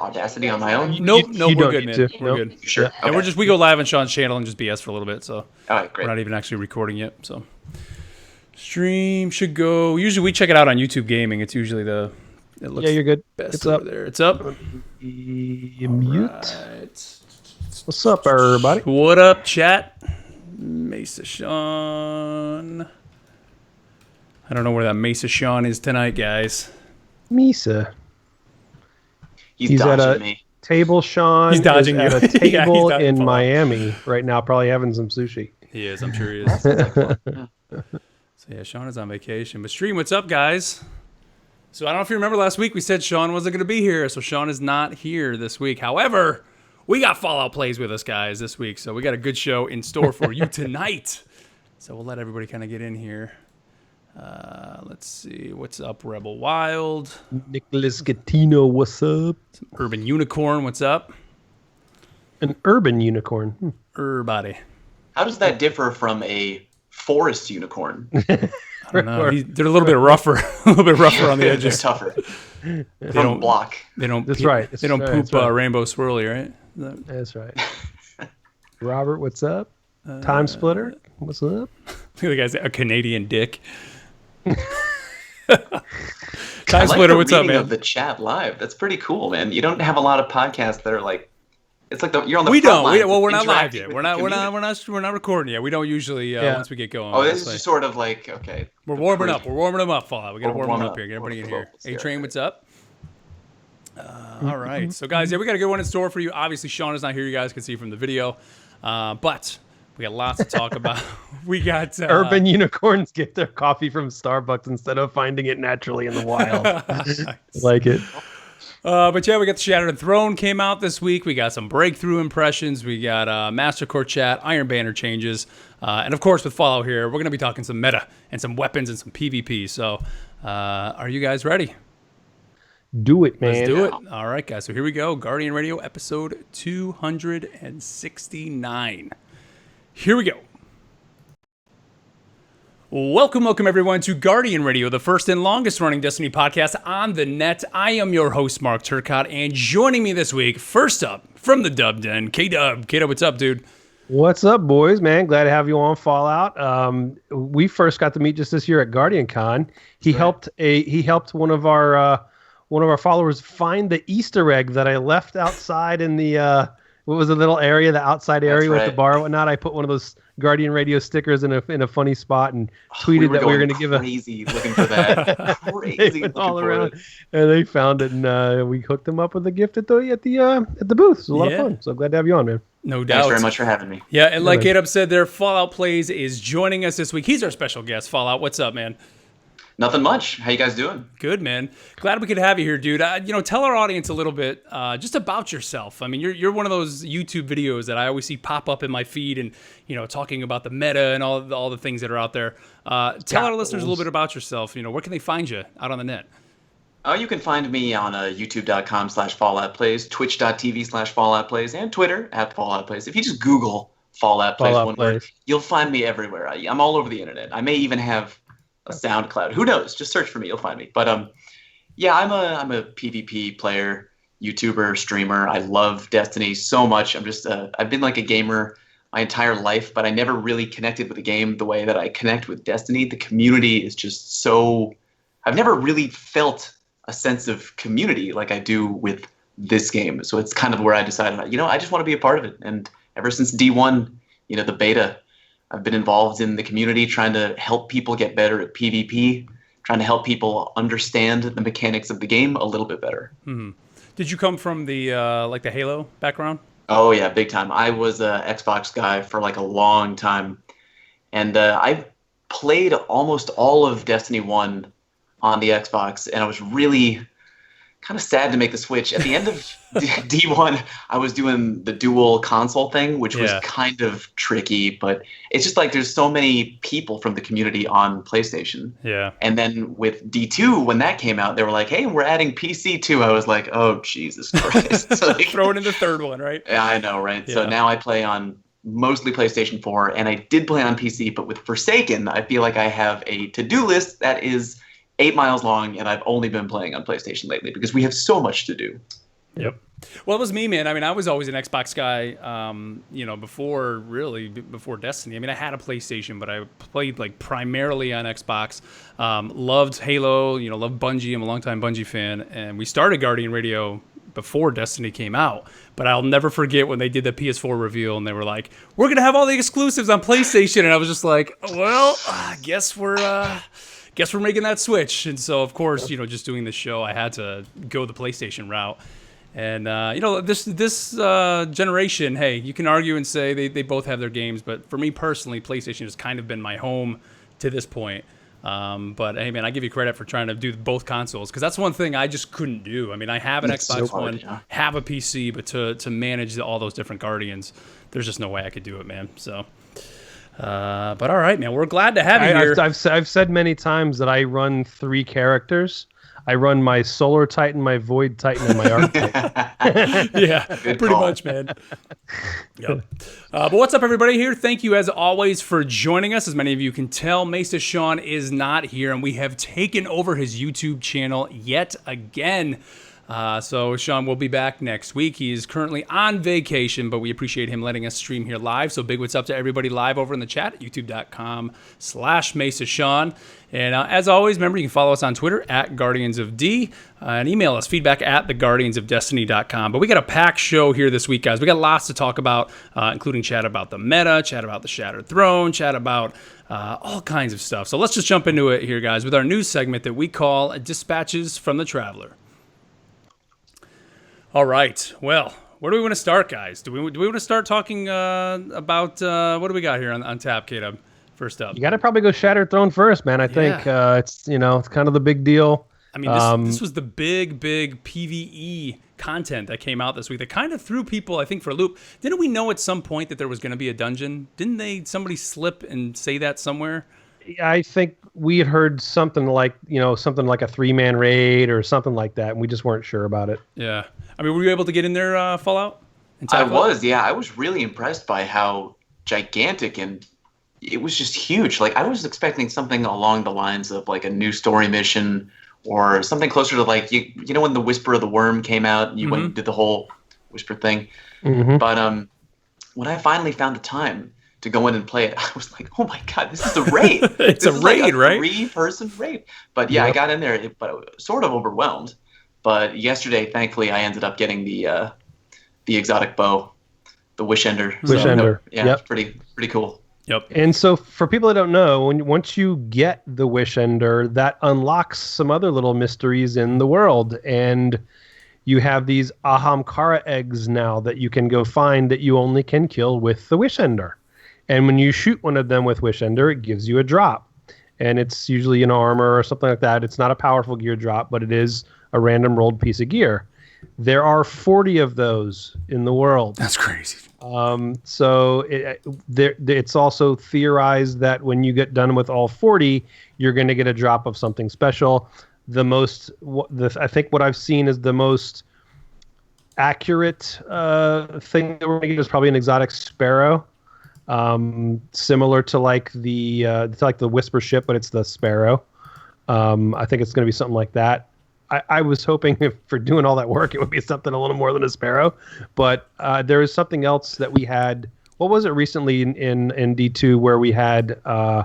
Audacity on my own? Nope, we're good, man. We're good. Sure. Yeah. Okay. And we go live on Sean's channel and just BS for a little bit. So all right, great. We're not even actually recording yet. So stream should go. Usually we check it out on YouTube Gaming. It's usually it looks you're good. Best it's over up. There. It's up. Mute. Right. What's up, everybody? What up, chat? Mesa Sean. I don't know where that Mesa Sean is tonight, guys. Mesa. He's dodging at a me. table. Sean He's dodging is you. at a table Yeah, in Miami right now, probably having some sushi. He is. I'm sure he is. So yeah, Sean is on vacation. But stream, what's up, guys? So I don't know if you remember last week we said Sean wasn't going to be here, so Sean is not here this week. However, we got Fallout Plays with us, guys, this week, so we got a good show in store for you tonight. So we'll let everybody kind of get in here. Let's see. What's up, Rebel Wild? Nicholas Gattino, what's up? Some Urban Unicorn, what's up? An urban unicorn. Everybody. How does that differ from a forest unicorn? I don't know. They're a little bit rougher, on the edges. They're tougher. They don't block. They don't. That's right. They don't poop rainbow swirly, right? That's right. Robert, what's up? Time Splitter, what's up? Look at the guy's a Canadian dick. Time Splitter, what's up, man? Of the chat live. That's pretty cool, man. You don't have a lot of podcasts that are like. It's like you're on the. We front don't. lines We're not live yet. We're not recording yet. We don't usually once we get going. Oh, this is just sort of like okay. We're warming up. We're warming them up, Fallout. We got to warm them up here. Get everybody in here. A-Train, what's up? All right. So, guys, we got a good one in store for you. Obviously, Sean is not here. You guys can see from the video. But we got lots to talk about. We got... Urban unicorns get their coffee from Starbucks instead of finding it naturally in the wild. Like it. But yeah, we got the Shattered Throne came out this week. We got some breakthrough impressions. We got Masterwork chat, Iron Banner changes. And, of course, with Fallout here, we're going to be talking some meta and some weapons and some PvP. So, are you guys ready? Do it, man. Let's do it. All right, guys. So here we go. Guardian Radio episode 269. Here we go. Welcome, everyone, to Guardian Radio, the first and longest running Destiny podcast on the net. I am your host, Mark Turcotte, and joining me this week, first up from the Dub Den, K-Dub. K-Dub, what's up, dude? What's up, boys, man? Glad to have you on Fallout. We first got to meet just this year at Guardian Con. He helped one of our followers find the Easter egg that I left outside in the what was the little area, the outside area with the bar and whatnot. I put one of those Guardian Radio stickers in a funny spot and tweeted that we were going to give crazy looking for that. Crazy all around, and they found it, and we hooked them up with a gift at the booth. It was a lot of fun. So glad to have you on, man. No doubt. Thanks very much for having me. Yeah, and like K-Dub said there, Fallout Plays is joining us this week. He's our special guest. Fallout, what's up, man? Nothing much. How you guys doing? Good, man. Glad we could have you here, dude. Tell our audience a little bit just about yourself. I mean, you're one of those YouTube videos that I always see pop up in my feed, and talking about the meta and all the things that are out there. Tell our listeners a little bit about yourself. Where can they find you out on the net? You can find me on youtube.com/FalloutPlays, twitch.tv/FalloutPlays, and Twitter @FalloutPlays. If you just Google Fallout Plays, one word, you'll find me everywhere. I'm all over the internet. I may even have a SoundCloud. Who knows? Just search for me. You'll find me. But I'm a PvP player, YouTuber, streamer. I love Destiny so much. I've been like a gamer my entire life, but I never really connected with the game the way that I connect with Destiny. The community is just so... I've never really felt a sense of community like I do with this game. So it's kind of where I decided, I just want to be a part of it. And ever since D1, the beta, I've been involved in the community, trying to help people get better at PvP, trying to help people understand the mechanics of the game a little bit better. Mm-hmm. Did you come from the the Halo background? Oh yeah, big time. I was an Xbox guy for like a long time, and I played almost all of Destiny 1 on the Xbox, and I was really kind of sad to make the switch. At the end of D1, I was doing the dual console thing, which was kind of tricky, but it's just like there's so many people from the community on PlayStation. Yeah. And then with D2, when that came out, they were like, hey, we're adding PC too. I was like, oh, Jesus Christ. So like, throw it in the third one, right? Yeah, I know, right? Yeah. So now I play on mostly PlayStation 4, and I did play on PC, but with Forsaken, I feel like I have a to-do list that is 8 miles long, and I've only been playing on PlayStation lately because we have so much to do. Yep. Well, it was me, man. I mean, I was always an Xbox guy, before Destiny. I mean, I had a PlayStation, but I played like primarily on Xbox. Loved Halo, loved Bungie. I'm a longtime Bungie fan, and we started Guardian Radio before Destiny came out. But I'll never forget when they did the PS4 reveal, and they were like, "We're gonna have all the exclusives on PlayStation," and I was just like, "Well, I guess we're making that switch." And so, of course, just doing this show, I had to go the PlayStation route. And, this generation, hey, you can argue and say they both have their games. But for me personally, PlayStation has kind of been my home to this point. But, hey, man, I give you credit for trying to do both consoles, because that's one thing I just couldn't do. I mean, I have an Xbox One, have a PC, but to manage all those different Guardians, there's just no way I could do it, man. So, but all right, man, we're glad to have you here. I've said many times that I run 3 characters. I run my Solar Titan, my Void Titan, and my Arc Titan. Yeah, pretty much, man. Yep. But what's up, everybody here? Thank you, as always, for joining us. As many of you can tell, Mesa Sean is not here, and we have taken over his YouTube channel yet again. So Sean will be back next week. He is currently on vacation, but we appreciate him letting us stream here live. So big what's up to everybody live over in the chat, youtube.com/Mesa Sean. And as always, remember, you can follow us on Twitter at Guardians of D, and email us feedback at theguardiansofdestiny.com. But we got a packed show here this week, guys. We got lots to talk about, including chat about the meta, chat about the Shattered Throne, chat about all kinds of stuff. So let's just jump into it here, guys, with our news segment that we call Dispatches from the Traveler. All right. Well, where do we want to start, guys? Do we want to start talking about what do we got here on tap, K-Dub? First up, you got to probably go Shattered Throne first, man. I think it's it's kind of the big deal. I mean, this was the big PvE content that came out this week that kind of threw people, I think, for a loop. Didn't we know at some point that there was going to be a dungeon? Didn't somebody slip and say that somewhere? I think we had heard something like a 3-man raid or something like that, and we just weren't sure about it. Yeah. I mean, were you able to get in there, Fallout? I was, yeah. I was really impressed by how gigantic, and it was just huge. Like, I was expecting something along the lines of like a new story mission or something closer to like, you know when the Whisper of the Worm came out, and you went and did the whole Whisper thing. Mm-hmm. But when I finally found the time to go in and play it, I was like, oh my God, this is a raid. It's a raid, like a right? 3-person raid. But yeah, I got in there, but I was sort of overwhelmed. But yesterday, thankfully, I ended up getting the exotic bow, the Wish Ender. Yeah, it's pretty cool. Yep. And so for people that don't know, once you get the Wish Ender, that unlocks some other little mysteries in the world. And you have these Ahamkara eggs now that you can go find that you only can kill with the Wish Ender. And when you shoot one of them with Wish Ender, it gives you a drop. And it's usually an armor or something like that. It's not a powerful gear drop, but it is a random rolled piece of gear. There are 40 of those in the world. That's crazy. So it's also theorized that when you get done with all 40, you're going to get a drop of something special. I think what I've seen is the most accurate thing that we're going to get is probably an exotic sparrow. Similar to like the Whisper ship, but it's the Sparrow. I think it's going to be something like that. I was hoping for doing all that work, it would be something a little more than a Sparrow. But there is something else that we had. What was it recently in D2 where we had to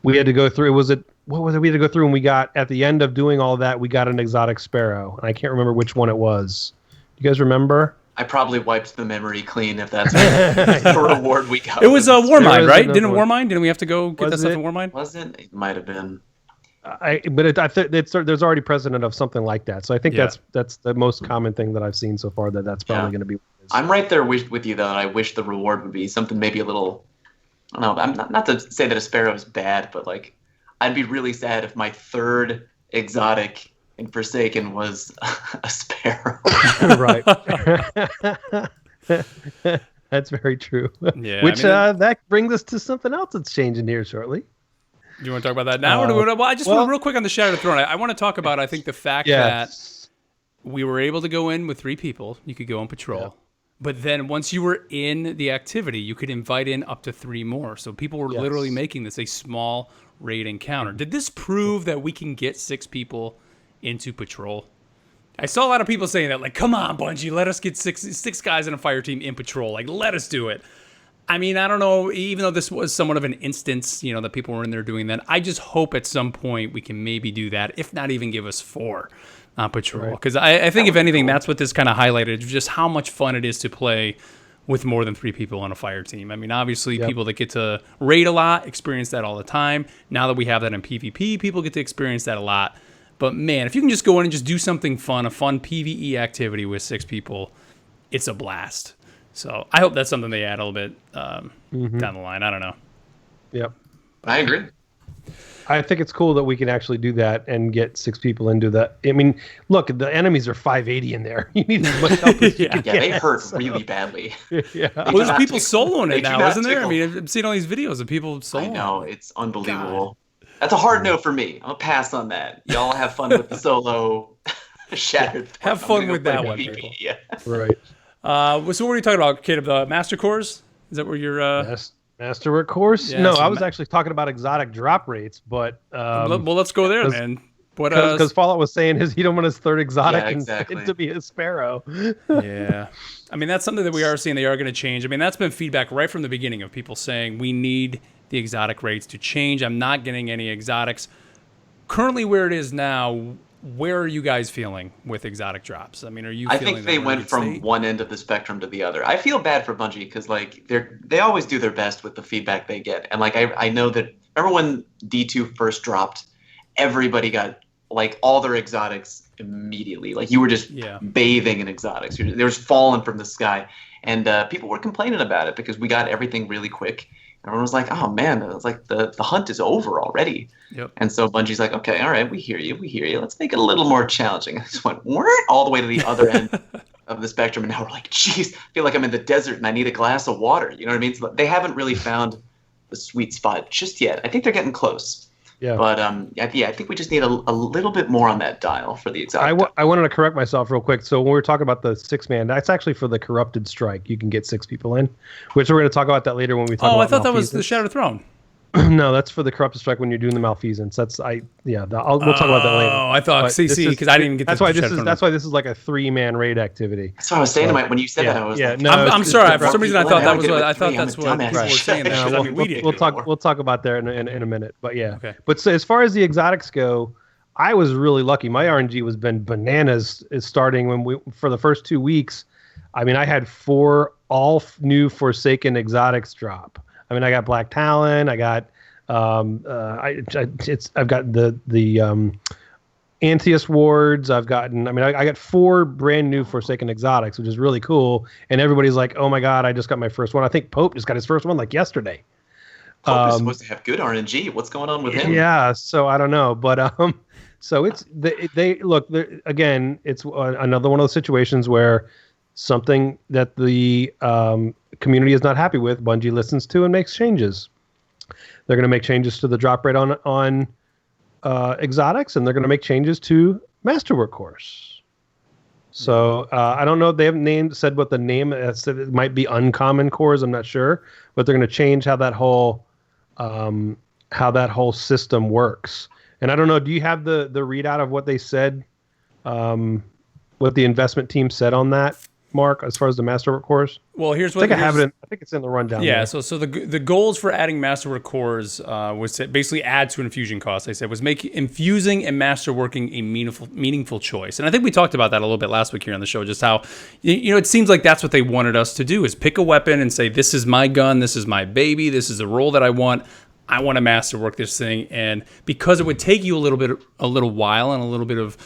go through? What was it? We had to go through, and we got at the end of doing all that, we got an exotic Sparrow, and I can't remember which one it was. You guys remember? I probably wiped the memory clean if that's the reward we got. It was a Warmind, right? Didn't Warmind? Didn't we have to go get that stuff in Warmind? Wasn't it? Might have been. I think there's already precedent of something like that. So I think that's the most common thing that I've seen so far. That's probably going to be. I'm right there with you though. I wish the reward would be something maybe a little. I don't know. I'm not to say that a Sparrow is bad, but like, I'd be really sad if my third exotic in Forsaken was a Sparrow. Right. That's very true. Yeah. Which that brings us to something else that's changing here shortly. Do you want to talk about that now? I just want real quick on the Shattered Throne. I want to talk about, I think, the fact that we were able to go in with 3 people. You could go on patrol. Yeah. But then once you were in the activity, you could invite in up to 3 more. So people were literally making this a small raid encounter. Did this prove that we can get 6 people into patrol? I saw a lot of people saying that, like, come on, Bungie, let us get six guys in a fire team in patrol. Like, let us do it. I mean, I don't know, even though this was somewhat of an instance, that people were in there doing that, I just hope at some point we can maybe do that, if not even give us 4 on patrol. Because I think, if anything, that's what this kind of highlighted, just how much fun it is to play with more than 3 people on a fire team. I mean, obviously, people that get to raid a lot experience that all the time. Now that we have that in PvP, people get to experience that a lot. But, man, if you can just go in and just do something fun, a fun PvE activity with 6 people, it's a blast. So I hope that's something they add a little bit down the line. I don't know. Yep. I agree. I think it's cool that we can actually do that and get 6 people into that. I mean, look, the enemies are 580 in there. You need as much help as you can they get. hurt really badly. Yeah. Well, there's people soloing it now, isn't there? I mean, I've seen all these videos of people soloing. I know, it's unbelievable. God. That's a hard no for me. I'll pass on that. Y'all have fun with the solo Shattered. Have fun with that one, people. Yeah. Right. So what were you talking about, Caleb? The master cores? Is that where you're... Masterwork course? Yeah, no, I was actually talking about exotic drop rates, but... well, let's go there, then. Because Fallout was saying he don't want his 3rd exotic and to be a sparrow. Yeah. I mean, that's something that we are seeing they are going to change. I mean, that's been feedback right from the beginning of people saying we need the exotic rates to change. I'm not getting any exotics. Currently where it is now... Where are you guys feeling with exotic drops? I mean, are you feeling I think they went from one end of the spectrum to the other. I feel bad for Bungie because, like, they always do their best with the feedback they get. And, like, I know that... Remember when D2 first dropped? Everybody got, like, all their exotics immediately. Like, you were just bathing in exotics. They were falling from the sky. And people were complaining about it because we got everything really quick. Everyone was like, oh, man, it's like the hunt is over already. Yep. And so Bungie's like, okay, all right, we hear you. Let's make it a little more challenging. I just went all the way to the other end of the spectrum. And now we're like, geez, I feel like I'm in the desert and I need a glass of water. You know what I mean? So they haven't really found the sweet spot just yet. I think they're getting close. Yeah. But I think we just need a little bit more on that dial for the exotic. I wanted to correct myself real quick. So when we were talking about the 6-man, that's actually for the corrupted strike. You can get 6 people in, which we're going to talk about that later when we talk about. I thought that was the Shattered Throne. No, that's for the corrupted strike when you're doing the Malfeasance. We'll talk about that later. Oh, I thought CC because I didn't even get. That's why this is like a 3-man raid activity. That's what I was saying when you said that. I was like, no, I'm sorry. For some reason, I thought that's what people were saying. We'll talk about that in a minute. But yeah. Okay. But so as far as the exotics go, I was really lucky. My RNG was been bananas. Is starting for the first 2 weeks. I mean, I had 4 all new Forsaken exotics drop. I mean, I got Black Talon. I got I've got the Antius wards. I got 4 brand new Forsaken exotics, which is really cool. And everybody's like, "Oh my god, I just got my first one." I think Pope just got his first one like yesterday. Pope is supposed to have good RNG. What's going on with him? Yeah, so I don't know, but so it's they look again. It's another one of those situations where something that the community is not happy with, Bungie listens to and makes changes. They're going to make changes to the drop rate on exotics, and they're going to make changes to Masterwork course. So I don't know. They haven't said what the name is. It might be uncommon cores. I'm not sure, but they're going to change how that whole system works. And I don't know. Do you have the readout of what they said? What the investment team said on that, Mark, as far as the Masterwork cores? Well, here's what I think it's in the rundown. Yeah, there. So the goals for adding Masterwork cores was to basically add to infusion costs. They said was make infusing and masterworking a meaningful choice. And I think we talked about that a little bit last week here on the show, just how it seems like that's what they wanted us to do is pick a weapon and say, this is my gun, this is my baby, this is the role that I want. I want to masterwork this thing. And because it would take you a little while and a little bit of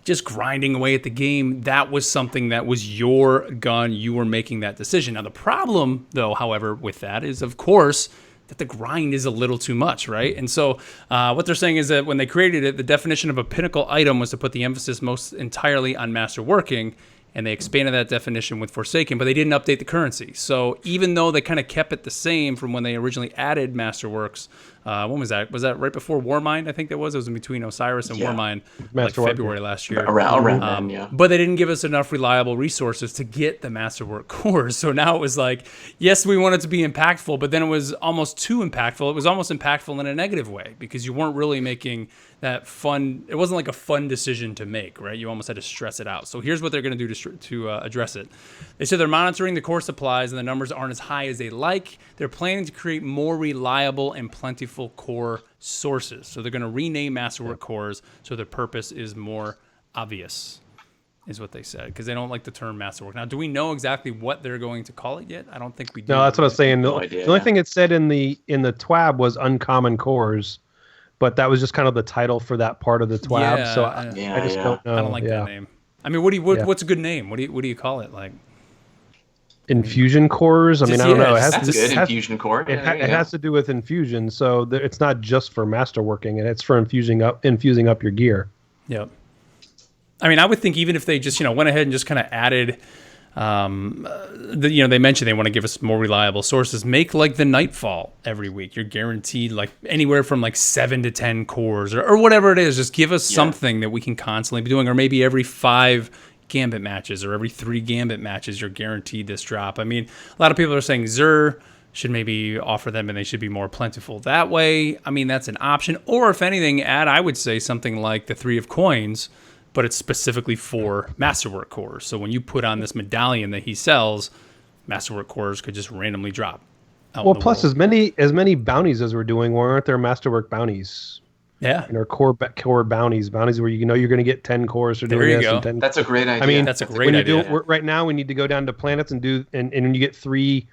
just grinding away at the game, that was something that was your gun. You were making that decision. Now, the problem, though, however, with that is, of course, that the grind is a little too much, right? And so what they're saying is that when they created it, the definition of a pinnacle item was to put the emphasis most entirely on masterworking, and they expanded that definition with Forsaken, but they didn't update the currency. So even though they kind of kept it the same from when they originally added Masterworks, When was that? Was that right before Warmind? I think that was. It was in between Osiris and Warmind, like February last year. Around then, yeah. But they didn't give us enough reliable resources to get the Masterwork cores. So now it was like, yes, we want it to be impactful, but then it was almost too impactful. It was almost impactful in a negative way because you weren't really making that fun. It wasn't like a fun decision to make, right? You almost had to stress it out. So here's what they're going to do to address it. They said they're monitoring the core supplies and the numbers aren't as high as they like. They're planning to create more reliable and plentiful core sources. So they're going to rename Masterwork cores so their purpose is more obvious, is what they said, because they don't like the term Masterwork. Now, do we know exactly what they're going to call it yet? I don't think we do. No, that's what I was saying. No idea, the only thing it said in the TWAB was uncommon cores, but that was just kind of the title for that part of the TWAB. Yeah, so I just don't know. I don't like that name. I mean, what's a good name? What do you call it? Like infusion cores? I mean, I don't know. That's good. Infusion core. It has to do with infusion, so it's not just for masterworking, and it's for infusing up your gear. Yep. I mean, I would think even if they just went ahead and just kind of added, they mentioned they want to give us more reliable sources. Make like the Nightfall every week. You're guaranteed like anywhere from like 7 to 10 cores or whatever it is. Just give us something that we can constantly be doing, or maybe every 5 Gambit matches or every 3 Gambit matches, you're guaranteed this drop. I mean, a lot of people are saying Xur should maybe offer them and they should be more plentiful that way. I mean, that's an option. Or if anything, I would say something like the 3 of Coins, but it's specifically for Masterwork cores. So when you put on this medallion that he sells, Masterwork cores could just randomly drop. Well, plus as many bounties as we're doing, aren't there Masterwork bounties? Yeah. Or core bounties where you're going to get 10 cores for doing this. And 10. That's a great idea. I mean, that's a great idea. Right now, we need to go down to planets and you get 3,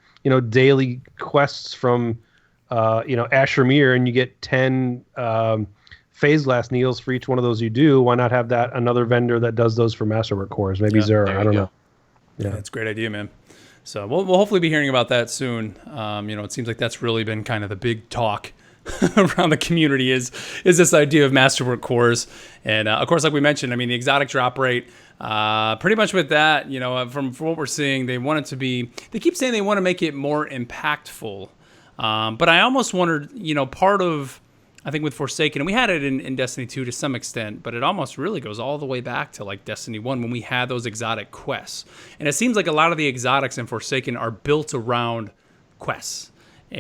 daily quests from, Ashramir, and you get 10 phase glass needles for each one of those you do. Why not have that another vendor that does those for Masterwork cores? Maybe Xur. I don't know. Yeah, that's a great idea, man. So we'll hopefully be hearing about that soon. It seems like that's really been kind of the big talk around the community is this idea of Masterwork cores. And of course, like we mentioned, I mean, the exotic drop rate, pretty much with that, from what we're seeing, they want it to be, they keep saying they want to make it more impactful. But I almost wondered, part of, I think with Forsaken, and we had it in Destiny 2 to some extent, but it almost really goes all the way back to like Destiny 1 when we had those exotic quests. And it seems like a lot of the exotics in Forsaken are built around quests,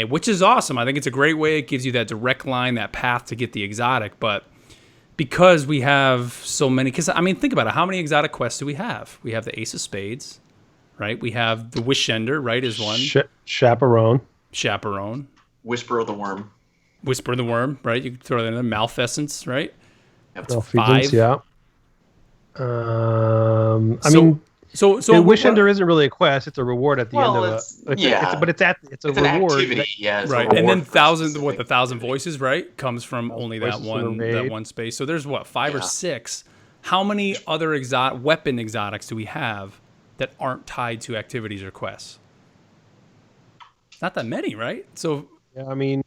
which is awesome. I think it's a great way. It gives you that direct line, that path to get the exotic. But because we have so many, because I mean, think about it. How many exotic quests do we have? We have the Ace of Spades, right? We have the Wishender, right, is one. Chaperone. Whisper of the Worm. Whisper of the Worm, right? You can throw that in there. Malfeasance, right? Yep. Malfeasance, yeah. Wishender isn't really a quest; it's a reward at the end of it's a reward. Activity, right. And then the 1,000 voices, right, comes from only that one space. So there's 5 or 6. How many other weapon exotics do we have that aren't tied to activities or quests? Not that many, right? So yeah, I mean,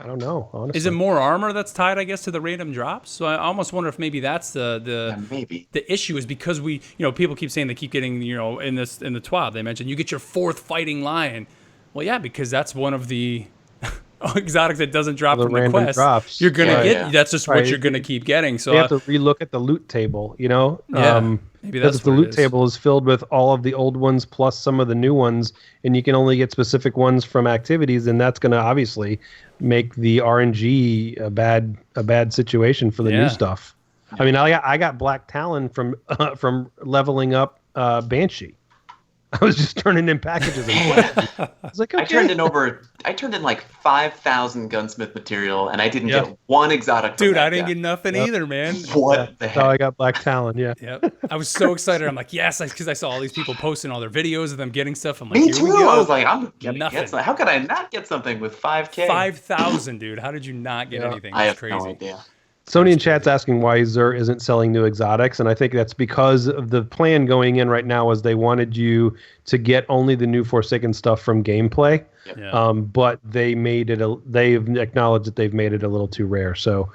I don't know, honestly. Is it more armor that's tied, I guess, to the random drops? So I almost wonder if maybe that's the issue is because we, people keep saying they keep getting, in the TWAB, they mentioned you get your 4th fighting lion. Well, yeah, because that's one of the exotics that doesn't drop from the quest. Drops. You're going to get, that's just what you're going to keep getting. So you have to relook at the loot table, maybe that's because the loot table is filled with all of the old ones plus some of the new ones, and you can only get specific ones from activities, and that's going to obviously make the RNG a bad situation for the new stuff. I mean, I got Black Talon from leveling up Banshee. I was just turning in packages. I was like, okay. I turned in like 5,000 gunsmith material, and I didn't get one exotic. Dude, I didn't get nothing either, man. What the heck? So I got Black Talon. Yeah. Yep. I was so excited. I'm like, yes, because I saw all these people posting all their videos of them getting stuff. I'm like, me too. I was like, I'm getting nothing. How could I not get something with 5K? 5,000, dude. How did you not get anything? I have crazy. No idea. Sony in chat's asking why Xur isn't selling new exotics, and I think that's because of the plan going in right now is they wanted you to get only the new Forsaken stuff from gameplay, but they've acknowledged that they've made it a little too rare. So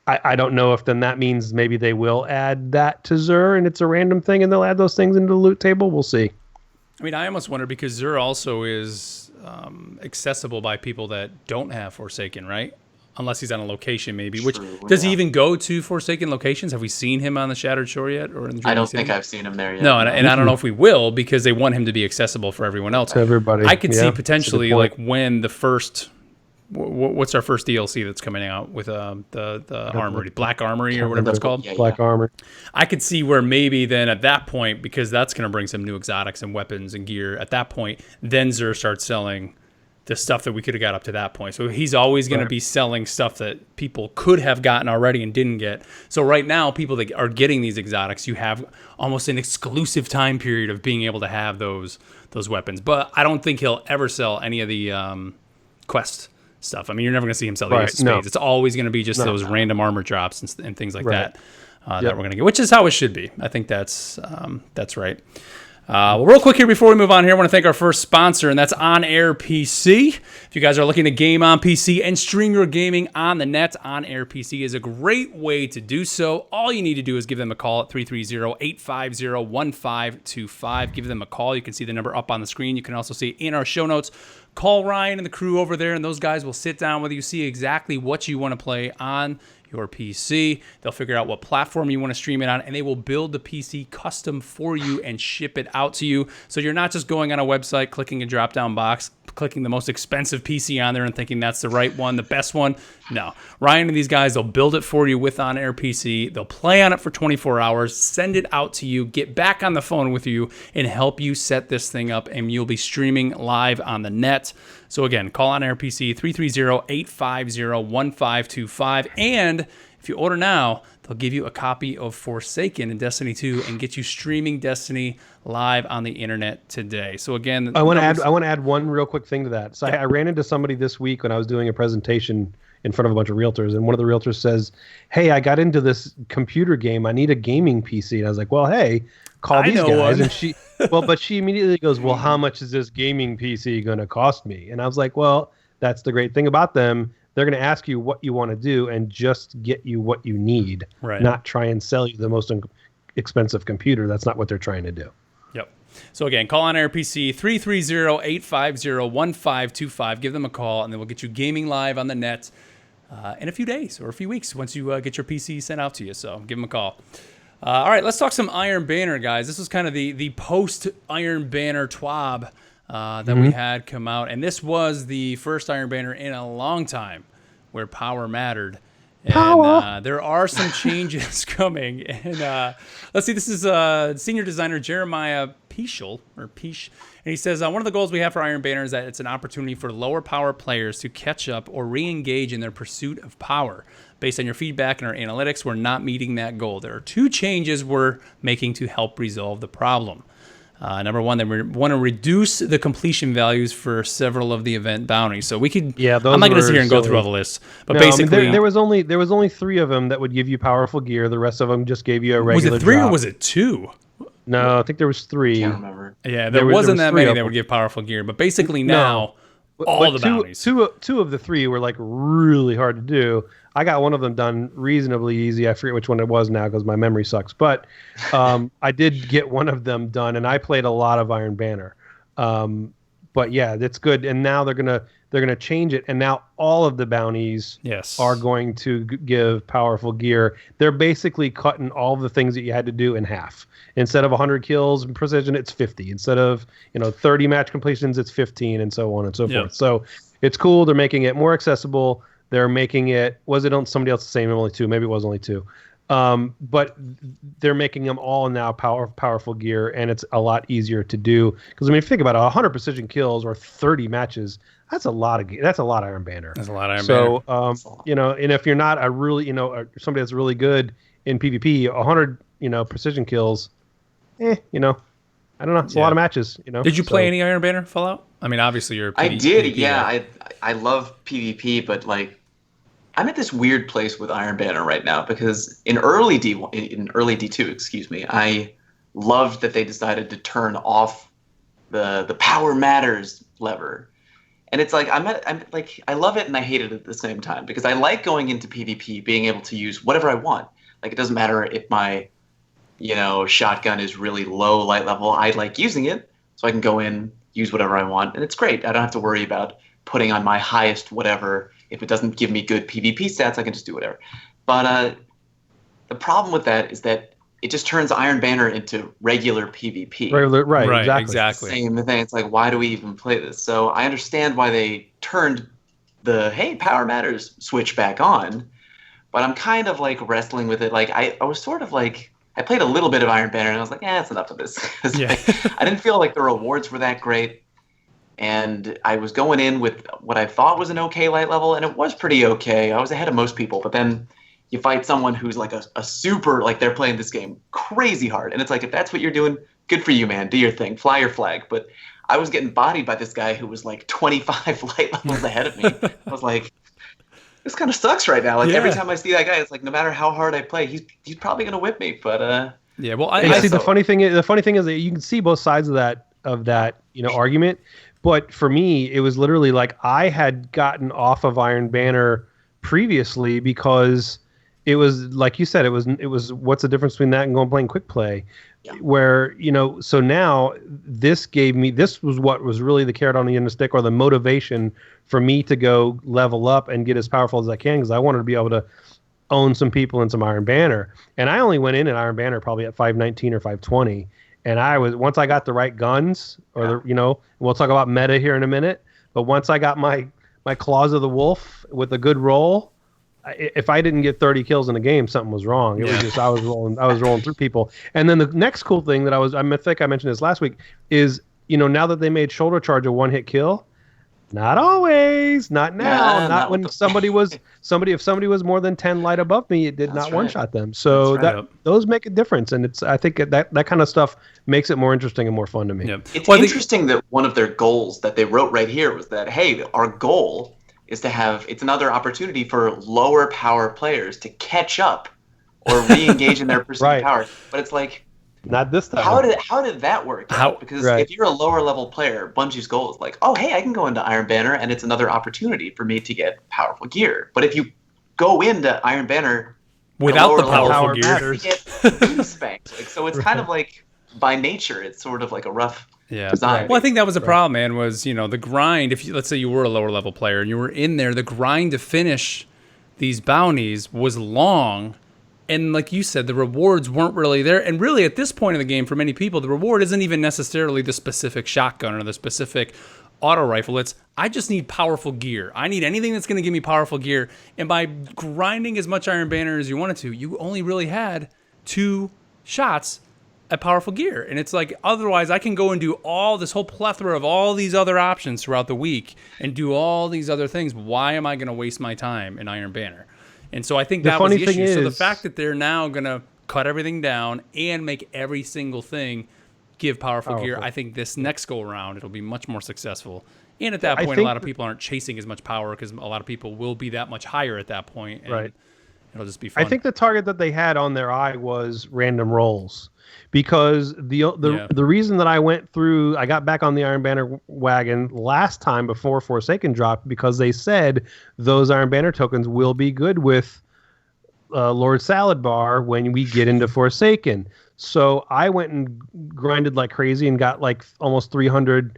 I don't know if then that means maybe they will add that to Xur and it's a random thing and they'll add those things into the loot table. We'll see. I mean, I almost wonder because Xur also is accessible by people that don't have Forsaken, right? unless he's on a location maybe. Which does he even go to Forsaken locations? Have we seen him on the Shattered Shore yet? Or in the I don't think I've seen him there yet. No, and I don't know if we will, because they want him to be accessible for everyone else. Everybody. I could see potentially like when the first. What's our first DLC that's coming out with the Armory, Black Armory or whatever it's called? Black Armor. I could see where maybe then at that point, because that's going to bring some new exotics and weapons and gear. At that point, then Xur starts selling the stuff that we could have got up to that point. So he's always going to be selling stuff that people could have gotten already and didn't get. So right now, people that are getting these exotics, you have almost an exclusive time period of being able to have those weapons. But I don't think he'll ever sell any of the quest stuff. I mean, you're never going to see him sell the Ace of Spades. No. It's always going to be just those random armor drops and things like that that we're going to get, which is how it should be. I think that's right. Well, real quick here before we move on here, I want to thank our first sponsor, and that's On Air PC. If you guys are looking to game on PC and stream your gaming on the net, On Air PC is a great way to do so. All you need to do is give them a call at 330-850-1525. Give them a call. You can see the number up on the screen. You can also see it in our show notes. Call Ryan and the crew over there, and those guys will sit down with you, see exactly what you want to play on your PC. They'll figure out what platform you want to stream it on, and they will build the PC custom for you and ship it out to you. So you're not just going on a website, clicking a drop-down box, clicking the most expensive PC on there and thinking that's the right one, the best one. No. Ryan and these guys, they'll build it for you with On Air PC. They'll play on it for 24 hours, send it out to you, get back on the phone with you, and help you set this thing up, and you'll be streaming live on the net. So again, call On Air PC, 330-850-1525. And if you order now, they'll give you a copy of Forsaken in Destiny 2 and get you streaming Destiny live on the internet today. So again, I want to add one real quick thing to that. So I ran into somebody this week when I was doing a presentation in front of a bunch of realtors, and one of the realtors says, "Hey, I got into this computer game. I need a gaming PC." And I was like, "Well, hey, call these guys." And she immediately goes, "Well, how much is this gaming PC going to cost me?" And I was like, "Well, that's the great thing about them. They're going to ask you what you want to do and just get you what you need, not try and sell you the most expensive computer. That's not what they're trying to do." Yep. So again, call On Air PC, 330-850-1525. Give them a call, and they will get you gaming live on the net in a few days or a few weeks once you get your PC sent out to you. So give them a call. All right, let's talk some Iron Banner, guys. This was kind of the post-Iron Banner TWAB that we had come out. And this was the first Iron Banner in a long time where power mattered. And there are some changes coming. And let's see, this is senior designer Jeremiah Peschel, and he says, one of the goals we have for Iron Banner is that it's an opportunity for lower power players to catch up or re-engage in their pursuit of power. Based on your feedback and our analytics, we're not meeting that goal. There are two changes we're making to help resolve the problem. Number one, they want to reduce the completion values for several of the event bounties. So we could, I'm not going to sit here and go through all the lists, but basically, I mean, there was only 3 of them that would give you powerful gear. The rest of them just gave you a regular. Was it 3 drop. Or was it 2? No, I think there was 3. I can't remember. Yeah, there wasn't that many that would give powerful gear, but basically now all the bounties. Two of the 3 were like really hard to do. I got one of them done reasonably easy. I forget which one it was now because my memory sucks. But I did get one of them done, and I played a lot of Iron Banner. But yeah, that's good. And now they're gonna change it, and now all of the bounties are going to give powerful gear. They're basically cutting all the things that you had to do in half. Instead of 100 kills in precision, it's 50. Instead of 30 match completions, it's 15, and so on and so forth. So it's cool. They're making it more accessible. They're making it. Was it on somebody else the same? Only 2. Maybe it was only 2. But they're making them all now powerful gear, and it's a lot easier to do. Because I mean, if you think about it, 100 precision kills or 30 matches, that's a lot of Iron Banner. That's a lot of Iron Banner. So and if you're not a really somebody that's really good in PvP, 100 precision kills, I don't know. It's a lot of matches. Did you play any Iron Banner Fallout? I mean, obviously you're. I did. Yeah, I love PvP, but like, I'm at this weird place with Iron Banner right now because in early D2, excuse me, I loved that they decided to turn off the power matters lever, and it's like I'm like I love it and I hate it at the same time because I like going into PvP being able to use whatever I want. Like it doesn't matter if my shotgun is really low light level. I like using it so I can go in, use whatever I want, and it's great. I don't have to worry about putting on my highest whatever if it doesn't give me good PvP stats, I can just do whatever. But the problem with that is that it just turns Iron Banner into regular PvP. Right, exactly. Same thing. It's like, why do we even play this? So I understand why they turned the hey, power matters switch back on, but I'm kind of like wrestling with it. Like I was sort of like, I played a little bit of Iron Banner and I was like, it's enough of this. Like, I didn't feel like the rewards were that great. And I was going in with what I thought was an okay light level, and it was pretty okay. I was ahead of most people, but then you fight someone who's like a super, like they're playing this game crazy hard. And it's like, if that's what you're doing, good for you, man. Do your thing. Fly your flag. But I was getting bodied by this guy who was like 25 light levels ahead of me. I was like, this kind of sucks right now. Like every time I see that guy, it's like no matter how hard I play, he's probably gonna whip me. But yeah, well, I see. The funny thing is that you can see both sides of that argument. But for me, it was literally like I had gotten off of Iron Banner previously because it was like you said, it was what's the difference between that and going playing quick play? Yeah. Where, so now this was what was really the carrot on the end of the stick, or the motivation for me to go level up and get as powerful as I can, because I wanted to be able to own some people in some Iron Banner. And I only went in Iron Banner probably at 519 or 520. And once I got the right guns, or we'll talk about meta here in a minute, but once I got my Claws of the Wolf with a good roll, if I didn't get 30 kills in a game, something was wrong. It was just I was rolling through people. And then the next cool thing that I think I mentioned this last week is, now that they made Shoulder Charge a one-hit kill, not always, not now, not when if somebody was more than 10 light above me, it did not one-shot them. So those make a difference, and I think that kind of stuff makes it more interesting and more fun to me. Yep. It's interesting that one of their goals that they wrote right here was that, hey, our goal is to have, it's another opportunity for lower power players to catch up or re-engage in their perceived power. But it's like, not this time. How did that work out? Because if you're a lower level player, Bungie's goal is like, oh, hey, I can go into Iron Banner and it's another opportunity for me to get powerful gear. But if you go into Iron Banner without the powerful gear, you get spanked. Like, so it's kind of like, by nature, it's sort of like a rough design. Well, I think that was the problem, man, was, the grind. If let's say you were a lower level player and you were in there, the grind to finish these bounties was long. And like you said, the rewards weren't really there. And really, at this point in the game, for many people, the reward isn't even necessarily the specific shotgun or the specific auto rifle. It's, I just need powerful gear. I need anything that's going to give me powerful gear. And by grinding as much Iron Banner as you wanted to, you only really had 2 shots at powerful gear. And it's like, otherwise, I can go and do all this whole plethora of all these other options throughout the week and do all these other things. Why am I going to waste my time in Iron Banner? And so I think that was the issue. So the fact that they're now going to cut everything down and make every single thing give powerful gear, I think this next go around, it'll be much more successful. And at that point, a lot of people aren't chasing as much power because a lot of people will be that much higher at that point. And it'll just be fun. I think the target that they had on their eye was random rolls. Because the reason that I got back on the Iron Banner wagon last time before Forsaken dropped, because they said those Iron Banner tokens will be good with Lord Salad Bar when we get into Forsaken. So I went and grinded like crazy and got like almost 300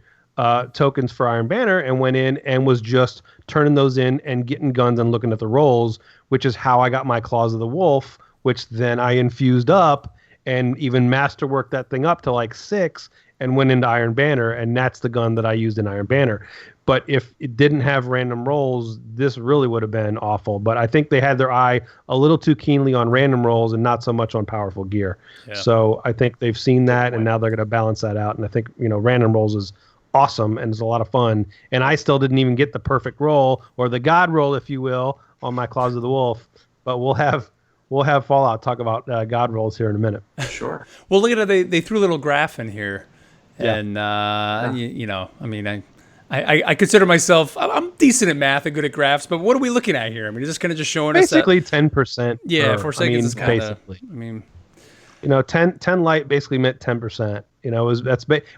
tokens for Iron Banner and went in and was just turning those in and getting guns and looking at the rolls, which is how I got my Claws of the Wolf, which then I infused up and even Masterwork that thing up to like 6 and went into Iron Banner, and that's the gun that I used in Iron Banner. But if it didn't have random rolls, this really would have been awful. But I think they had their eye a little too keenly on random rolls and not so much on powerful gear. Yeah. So I think they've seen that, and now they're going to balance that out. And I think, random rolls is awesome and it's a lot of fun. And I still didn't even get the perfect roll, or the God roll, if you will, on my Claws of the Wolf. But we'll have Fallout talk about God rolls here in a minute. Sure. Well, look at it. They threw a little graph in here, and I consider myself, I'm decent at math and good at graphs, but what are we looking at here? I mean, is this kind of just showing basically us 10%? Yeah, Forsaken is kind of basically. 10 light basically meant 10%.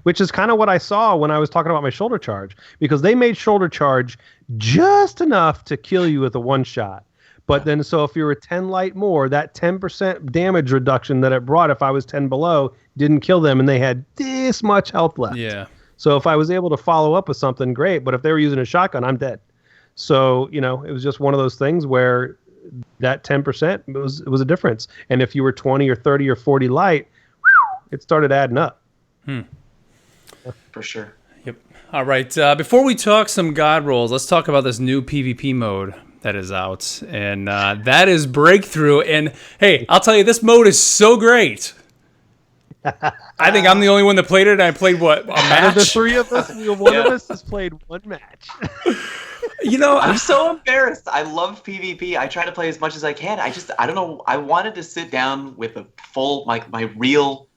Which is kind of what I saw when I was talking about my shoulder charge, because they made shoulder charge just enough to kill you with a one shot. But then, so if you were 10 light more, that 10% damage reduction that it brought, if I was 10 below, didn't kill them, and they had this much health left. Yeah. So if I was able to follow up with something, great. But if they were using a shotgun, I'm dead. So, you know, it was just one of those things where that 10% it was a difference. And if you were 20 or 30 or 40 light, it started adding up. For sure. Yep. All right. Before we talk some God rolls, let's talk about this new PvP mode that is out. And that is Breakthrough. And hey, I'll tell you, this mode is so great. I think I'm the only one that played it. And I played what, a match? Out of the three of us, one of us has played one match. You know, I'm so embarrassed. I love PvP. I try to play as much as I can. I don't know. I wanted to sit down with a full, like, my real,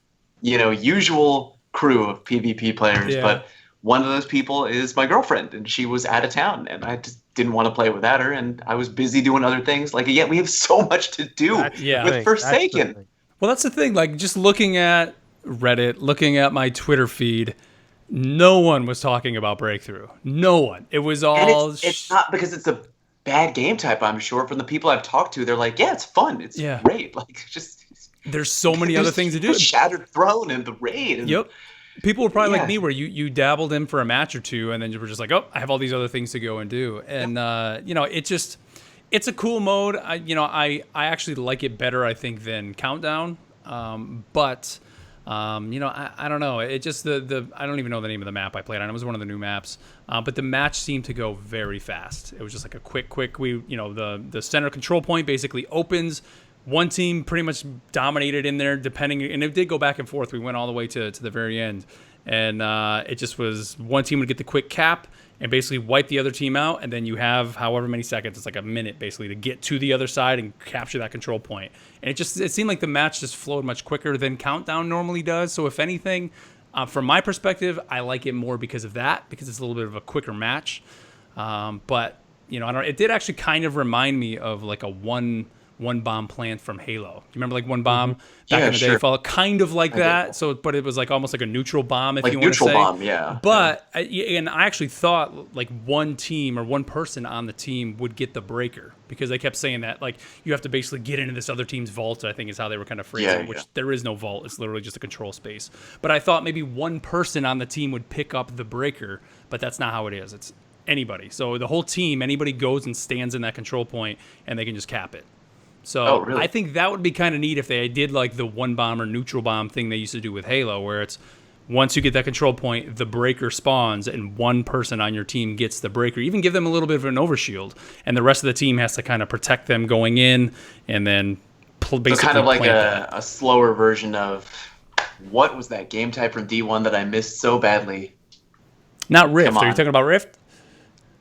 you know, usual crew of PvP players. Yeah. But one of those people is my girlfriend, and she was out of town, and I just didn't want to play without her, and I was busy doing other things. Like, again, we have so much to do with Forsaken. Well, that's the thing. Like, just looking at Reddit, looking at my Twitter feed, no one was talking about Breakthrough. No one. It was all... And it's not because it's a bad game type, I'm sure. From the people I've talked to, they're like, yeah, it's fun. It's great. Like, just... There's so many other things to do. Shattered Throne and the raid. And, yep. People were probably like me, where you dabbled in for a match or two, and then you were just like, oh, I have all these other things to go and do. And, you know, it's a cool mode. I actually like it better, I think, than Countdown. But... you know, I don't know. It just I don't even know the name of the map I played on. It was one of the new maps, but the match seemed to go very fast. It was just like a quick. The center control point basically opens. One team pretty much dominated in there, and it did go back and forth. We went all the way to the very end, and it just was one team would get the quick cap and basically wipe the other team out, and then you have however many seconds, it's like a minute basically, to get to the other side and capture that control point. And it seemed like the match just flowed much quicker than Countdown normally does. So if anything, from my perspective, I like it more because of that, because it's a little bit of a quicker match. But you know, it did actually kind of remind me of like a one bomb plant from Halo. You remember like one bomb back in the day? Felt kind of like that. So, but it was like almost like a neutral bomb, if you want to say. Neutral bomb, yeah. But and I actually thought like one team or one person on the team would get the breaker, because they kept saying that like you have to basically get into this other team's vault, I think is how they were kind of phrasing it, which there is no vault. It's literally just a control space. But I thought maybe one person on the team would pick up the breaker, but that's not how it is. It's anybody. So the whole team, anybody goes and stands in that control point, and they can just cap it. So really? I think that would be kind of neat if they did like the one bomb or neutral bomb thing they used to do with Halo, where it's once you get that control point, the breaker spawns and one person on your team gets the breaker. Even give them a little bit of an overshield, and the rest of the team has to kind of protect them going in, and then basically so kind of like a slower version of what was that game type from D1 that I missed so badly? Not Rift. Are you talking about Rift?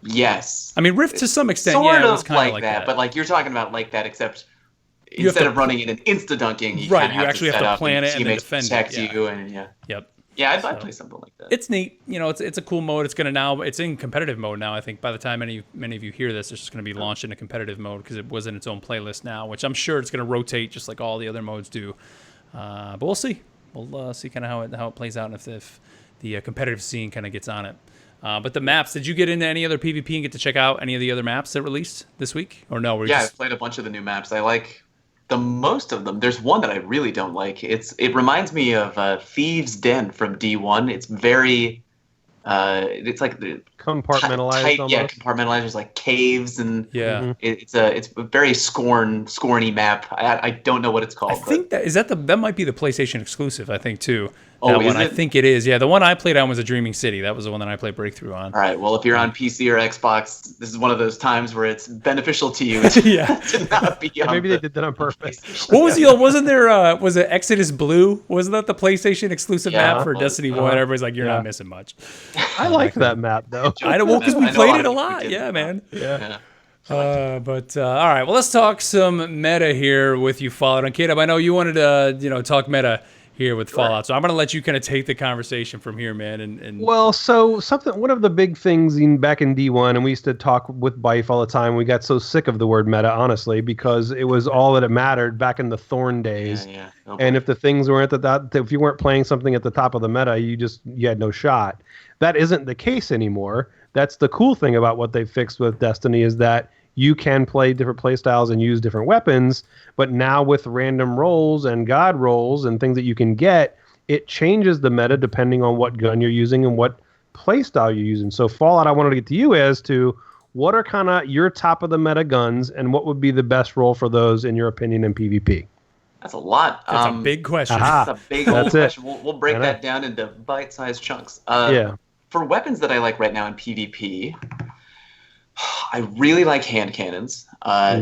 Yes. I mean, Rift to some extent, sort it of was kind of like that. But like you're talking about like that, except instead of running it and insta-dunking, you actually have to plan it and then defend protect it. you and I'd play something like that. It's neat. You know, it's a cool mode. It's in competitive mode now. I think by the time many of you hear this, it's just going to be launched in a competitive mode, because it was in its own playlist now, which I'm sure it's going to rotate just like all the other modes do. But we'll see. We'll see kind of how it plays out, and if the competitive scene kind of gets on it. But the maps, did you get into any other PvP and get to check out any of the other maps that released this week? Or no? I played a bunch of the new maps. I like the most of them. There's one that I really don't like. It reminds me of Thieves' Den from D1. It's very, it's like the compartmentalized. Tight, compartmentalized. There's like caves and it's a very scorny map. I don't know what it's called. I think that might be the PlayStation exclusive. I think too. Oh, that one, I think it is. Yeah, the one I played on was a Dreaming City. That was the one that I played Breakthrough on. All right. Well, if you're on PC or Xbox, this is one of those times where it's beneficial to you to not be on. Maybe they did that on purpose. What was wasn't there? Was it Exodus Blue? Wasn't that the PlayStation exclusive map for Destiny 1? Everybody's like, you're not missing much. I like that map though. I know, because we played it a lot. Yeah, man. Yeah. But all right. Well, let's talk some meta here with you, Fallout. And Caleb, I know you wanted to talk meta here with Fallout, so I'm gonna let you kind of take the conversation from here, man. And well, so one of the big things back in D1, and we used to talk with Bife all the time. We got so sick of the word meta, honestly, because it was all that it mattered back in the Thorn days. And if the things weren't if you weren't playing something at the top of the meta, you had no shot. That isn't the case anymore. That's the cool thing about what they fixed with Destiny, is that you can play different play styles and use different weapons, but now with random rolls and god rolls and things that you can get, it changes the meta depending on what gun you're using and what play style you're using. So Fallout, I wanted to get to you as to what are kind of your top of the meta guns, and what would be the best role for those in your opinion in PvP? That's a lot. That's a big question. That's a big old question. We'll break that down into bite-sized chunks. For weapons that I like right now in PvP, I really like hand cannons,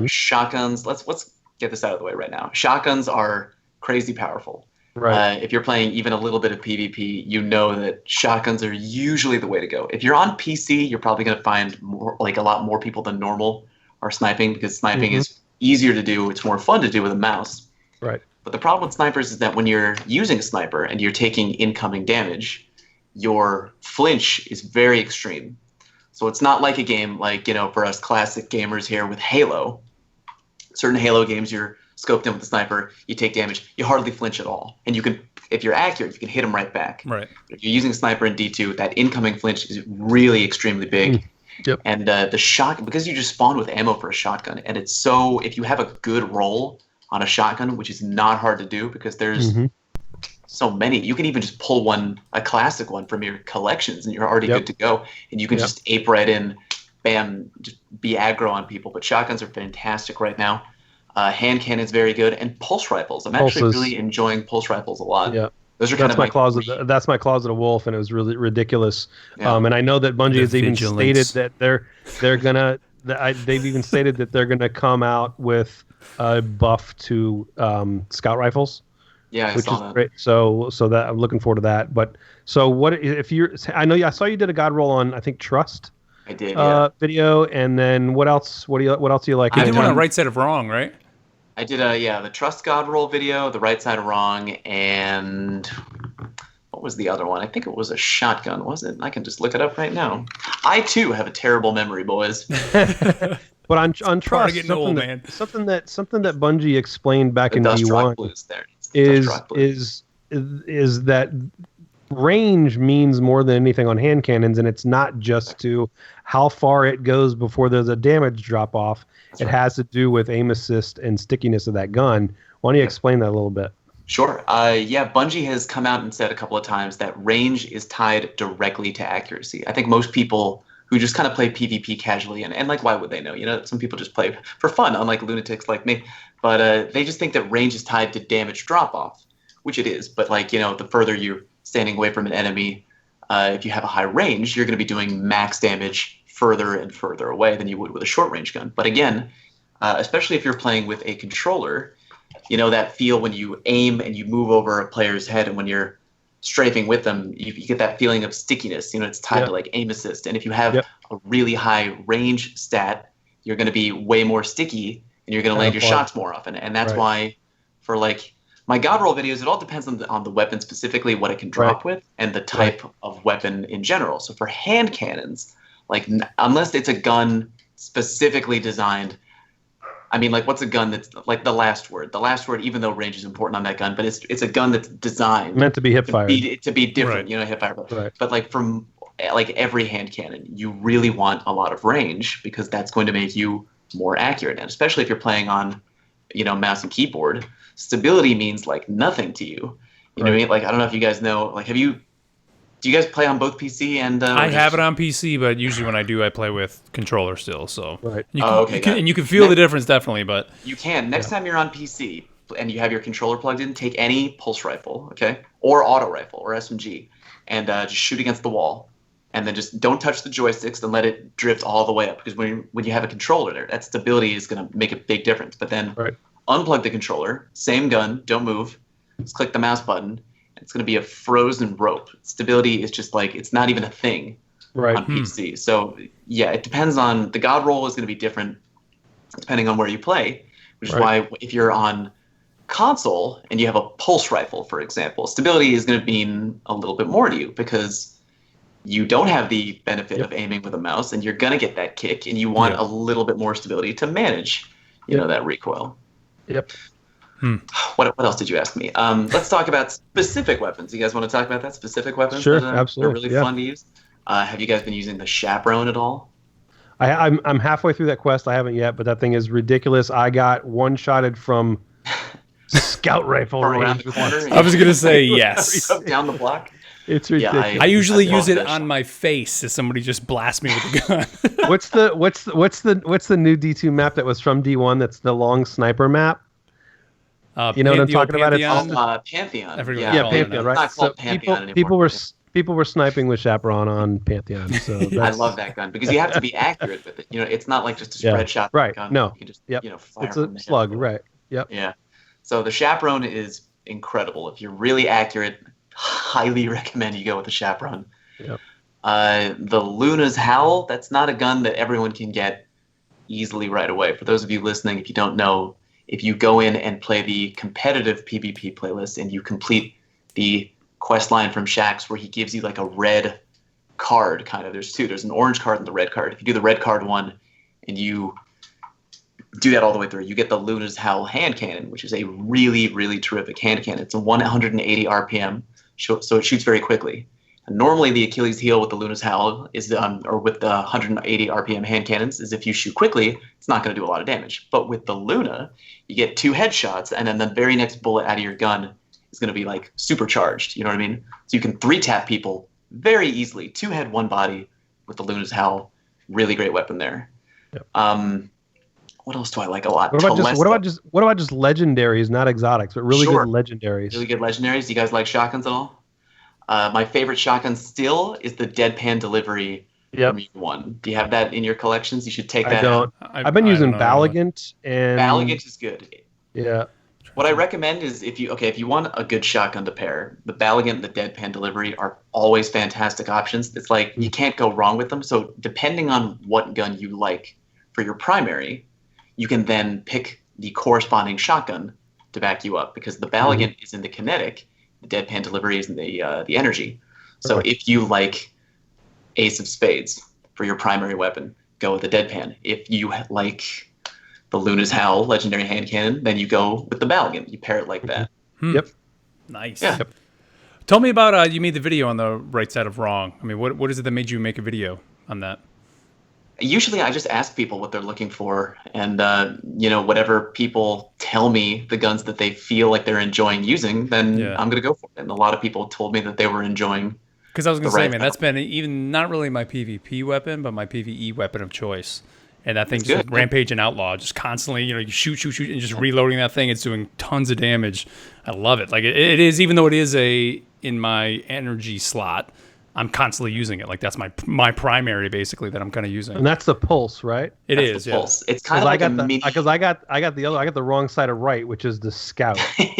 shotguns. Let's get this out of the way right now. Shotguns are crazy powerful. Right. If you're playing even a little bit of PvP, you know that shotguns are usually the way to go. If you're on PC, you're probably going to find a lot more people than normal are sniping, because sniping is easier to do. It's more fun to do with a mouse. Right. But the problem with snipers is that when you're using a sniper and you're taking incoming damage, your flinch is very extreme. So it's not like a game like, for us classic gamers here with Halo. Certain Halo games, you're scoped in with the sniper, you take damage, you hardly flinch at all. And you can, if you're accurate, you can hit them right back. Right. But if you're using a sniper in D2, that incoming flinch is really extremely big. Yep. And the shotgun, because you just spawn with ammo for a shotgun, and it's so, if you have a good roll on a shotgun, which is not hard to do because there's so many, you can even just pull a classic one from your collections, and you're already good to go. And you can just ape right in, bam, just be aggro on people. But shotguns are fantastic right now. Hand cannon's very good, and pulse rifles. I'm actually really enjoying pulse rifles a lot. Yeah. Those are that's my closet. That's my Closet of Wolf, and it was really ridiculous. Yeah. And I know that Bungie has even stated that they're gonna. They've even stated that they're gonna come out with a buff to scout rifles. Yeah, which is great. So that I'm looking forward to that. But so what if you're? I saw you did a god roll on, I think, Trust. I did. Video, and then what else? What else do you like? I did one on Right Side of Wrong, right? I did the Trust God roll video, the Right Side of Wrong, and what was the other one? I think it was a shotgun, was it? I can just look it up right now. I too have a terrible memory, boys. But on Trust, something that Bungie explained back in D1 is that range means more than anything on hand cannons, and it's not just to how far it goes before there's a damage drop off. It has to do with aim assist and stickiness of that gun. Why don't you explain that a little bit? Sure. Bungie has come out and said a couple of times that range is tied directly to accuracy. I think most people who just kind of play PvP casually, and why would they know? Some people just play for fun, unlike lunatics like me. But they just think that range is tied to damage drop off, which it is. But the further you're standing away from an enemy, if you have a high range, you're going to be doing max damage further and further away than you would with a short range gun. But again, especially if you're playing with a controller, that feel when you aim and you move over a player's head, and when you're strafing with them, you get that feeling of stickiness. It's tied to aim assist. And if you have a really high range stat, you're going to be way more sticky, and you're going to land your shots more often. And that's why for my god roll videos, it all depends on the weapon specifically, what it can drop with, and the type of weapon in general. So for hand cannons, unless it's a gun specifically designed, what's a gun that's the last word? The last word, even though range is important on that gun, but it's a gun that's designed meant to be hip fire, to be different, hip fire. But from every hand cannon, you really want a lot of range, because that's going to make you more accurate, and especially if you're playing on, mouse and keyboard, stability means nothing to you. You know what I mean? I don't know if you guys know. Do you guys play on both PC and? I have it on PC, but usually when I do, I play with controller still. So you can feel the difference definitely, but you can. Next time you're on PC and you have your controller plugged in, take any pulse rifle, okay, or auto rifle or SMG, and just shoot against the wall, and then just don't touch the joysticks and let it drift all the way up, because when you have a controller there, that stability is going to make a big difference. But then unplug the controller, same gun, don't move, just click the mouse button. It's going to be a frozen rope. Stability is just it's not even a thing on PC. So it depends on, the god roll is going to be different depending on where you play, which is why if you're on console and you have a pulse rifle, for example, stability is going to mean a little bit more to you, because you don't have the benefit of aiming with a mouse, and you're going to get that kick, and you want a little bit more stability to manage, that recoil. Yep. What else did you ask me? Let's talk about specific weapons. You guys want to talk about that? Specific weapons that are really fun to use? Have you guys been using the Chaperone at all? I'm halfway through that quest. I haven't yet, but that thing is ridiculous. I got one-shotted from scout rifle around the corner. I was going to say yes. Down the block. It's ridiculous. I usually use it on my face if somebody just blasts me with a gun. What's the new D2 map that was from D1? That's the long sniper map. You know what I'm talking about? It's Pantheon. Pantheon, right? It's not called Pantheon anymore. People were sniping with Chaperone on Pantheon. So I love that gun because you have to be accurate with it. You know, it's not like just a spread shot. Right. Gun. No. You can just fire it's a slug. Right. Yep. Yeah. So the Chaperone is incredible. If you're really accurate, highly recommend you go with the Chaperone. Yep. The Luna's Howl, that's not a gun that everyone can get easily right away. For those of you listening, if you don't know, if you go in and play the competitive PvP playlist and you complete the quest line from Shaxx where he gives you like a red card, kind of. There's two. There's an orange card and the red card. If you do the red card one and you do that all the way through, you get the Luna's Howl hand cannon, which is a really, really terrific hand cannon. It's a 180 RPM, so it shoots very quickly. And normally the Achilles heel with the Luna's Howl is, or with the 180 RPM hand cannons, is if you shoot quickly, it's not going to do a lot of damage. But with the Luna, you get 2 headshots, and then the very next bullet out of your gun is going to be like supercharged. You know what I mean? So you can 3-tap people very easily. 2 head, 1 body with the Luna's Howl. Really great weapon there. Yep. What else do I like a lot? What about just legendaries, not exotics, but really good legendaries? Really good legendaries. Do you guys like shotguns at all? My favorite shotgun still is the Deadpan Delivery one. Do you have that in your collections? You should take that. I don't. I've been using Balligant, and Balligant is good. Yeah. What I recommend is if you want a good shotgun to pair, the Balligant and the Deadpan Delivery are always fantastic options. It's like you can't go wrong with them. So depending on what gun you like for your primary, you can then pick the corresponding shotgun to back you up, because the Balligant is in the kinetic, the Deadpan Delivery is in the energy. So if you like Ace of Spades for your primary weapon, go with the Deadpan. If you like the Luna's Howl legendary hand cannon, then you go with the Balligant. You pair it like that. Yep. Nice. Yeah. Yep. Tell me about you made the video on the right side of wrong. I mean, what is it that made you make a video on that? Usually I just ask people what they're looking for, and whatever people tell me, the guns that they feel like they're enjoying using, then I'm going to go for it. And a lot of people told me that they were enjoying. Because I was going to say, man, that's been even not really my PvP weapon, but my PvE weapon of choice. And that thing's just Rampage and Outlaw, just constantly, you shoot, and just reloading that thing. It's doing tons of damage. I love it. Like it is, even though it is in my energy slot, I'm constantly using it. Like that's my primary, basically, that I'm kind of using. And that's the pulse, right? That's the pulse. It's kind of like a mini. Because I got the wrong side of right, which is the scout. Right.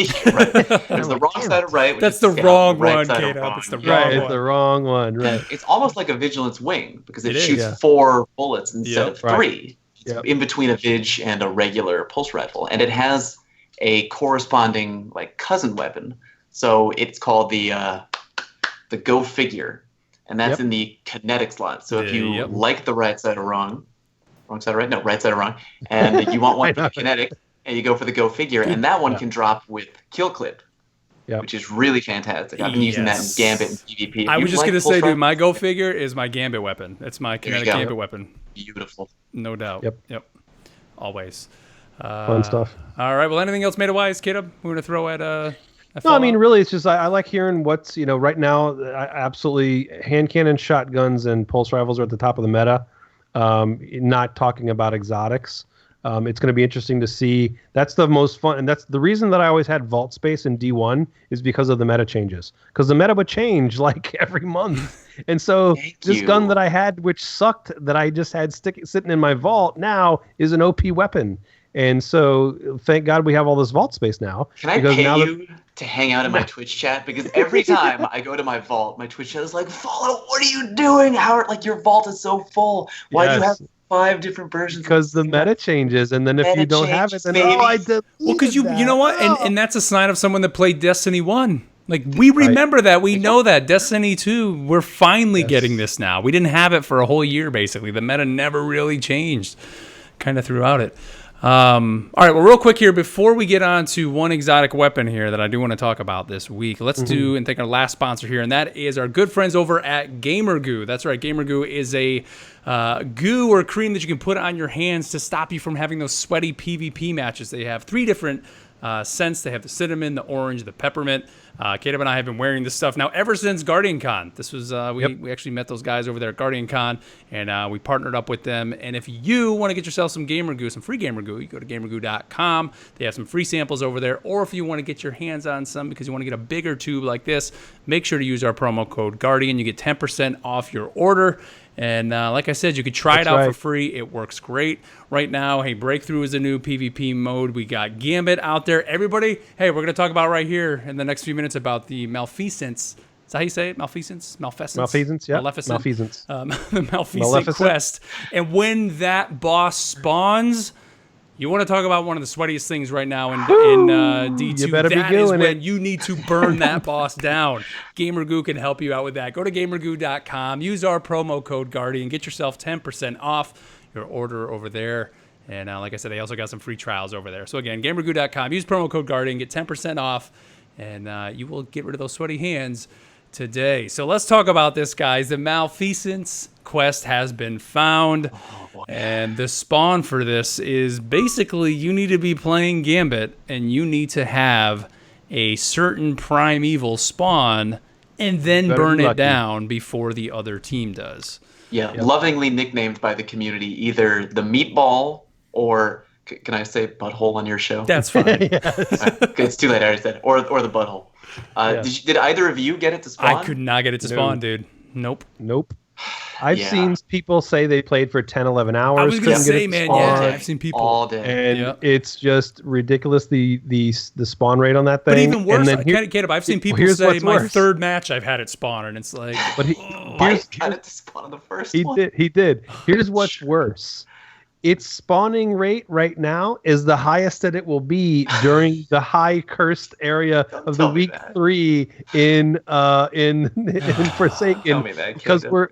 There's the wrong side of right. That's the wrong one, Kato. It's the wrong one. It's the wrong one, right? It's almost like a Vigilance Wing, because it shoots 4 bullets instead of 3. It's in between a Vig and a regular pulse rifle, and it has a corresponding like cousin weapon. So it's called the Go Figure. And that's in the kinetic slot. So if you like the right side of wrong side of right? No, right side of wrong. And you want one for the kinetic, and you go for the Go Figure. And that one can drop with Kill Clip, which is really fantastic. I've been using that in Gambit and PvP. I was just going to say, dude, my Go Figure is my Gambit weapon. It's my kinetic Gambit weapon. Beautiful. No doubt. Yep. Always. Fun stuff. All right. Well, anything else made of wise, Caleb? We're going to throw at No, I mean, really, it's just I like hearing what's, right now, absolutely hand cannon, shotguns, and pulse rifles are at the top of the meta. Not talking about exotics. It's going to be interesting to see. That's the most fun, and that's the reason that I always had vault space in D1 is because of the meta changes. Because the meta would change like every month, and so this gun that I had, which sucked, that I just had sitting in my vault, now is an OP weapon. And so, thank God we have all this vault space now. Can I pay you to hang out in my Twitch chat? Because every time I go to my vault, my Twitch chat is like, "Follow, what are you doing, Howard? Like, your vault is so full. Why do you have 5 different versions?" Because the meta changes, and then if you don't have it, then I did. Well, because you know what, and that's a sign of someone that played Destiny 1. Like, we remember that. We know that. Destiny 2, we're finally getting this now. We didn't have it for a whole year, basically. The meta never really changed kind of throughout it. All right, well, real quick here, before we get on to one exotic weapon here that I do want to talk about this week, let's do and thank our last sponsor here, and that is our good friends over at Gamer Goo. That's right, Gamer Goo is a goo or cream that you can put on your hands to stop you from having those sweaty PvP matches. They have 3 different scents. They have the cinnamon, the orange, the peppermint. Caleb and I have been wearing this stuff now ever since Guardian Con. This was we actually met those guys over there at Guardian Con, and we partnered up with them. And if you want to get yourself some Gamer Goo, some free Gamer Goo, you go to gamergoo.com. They have some free samples over there. Or if you want to get your hands on some because you want to get a bigger tube like this, make sure to use our promo code Guardian. You get 10% off your order. And like I said, you could try it out for free. It works great right now. Hey, Breakthrough is a new PvP mode. We got Gambit out there. Everybody, hey, we're going to talk about right here in the next few minutes about the Malfeasance. Is that how you say it? Malfeasance? Malfeasance, yeah. Malfeasance. The Malfeasance quest. And when that boss spawns, you want to talk about one of the sweatiest things right now in D2. You better that be is doing when it. you need to burn that boss down. GamerGoo can help you out with that. Go to gamergoo.com. Use our promo code Guardian. Get yourself 10% off your order over there. And like I said, they also got some free trials over there. So again, gamergoo.com. Use promo code Guardian. Get 10% off. And you will get rid of those sweaty hands today. So let's talk about this, guys. The Malfeasance quest has been found, and the spawn for this is basically you need to be playing Gambit, and you need to have a certain primeval spawn, and then burn it down before the other team does. Yeah, lovingly nicknamed by the community either the meatball or, can I say butthole on your show? That's fine. It's too late, I already said, or the butthole. Did either of you get it to spawn? I could not get it to spawn, dude. Nope. I've seen people say they played for 10, 11 hours. I was going to say, man, I've seen people. All day. And it's just ridiculous, the spawn rate on that thing. But even worse, and then Caleb, I've seen people say my third match I've had it spawn, and it's like... But here's got it to spawn on the first one. He did. Here's what's worse. Its spawning rate right now is the highest that it will be during the high cursed area of the week 3 in Forsaken. Because we're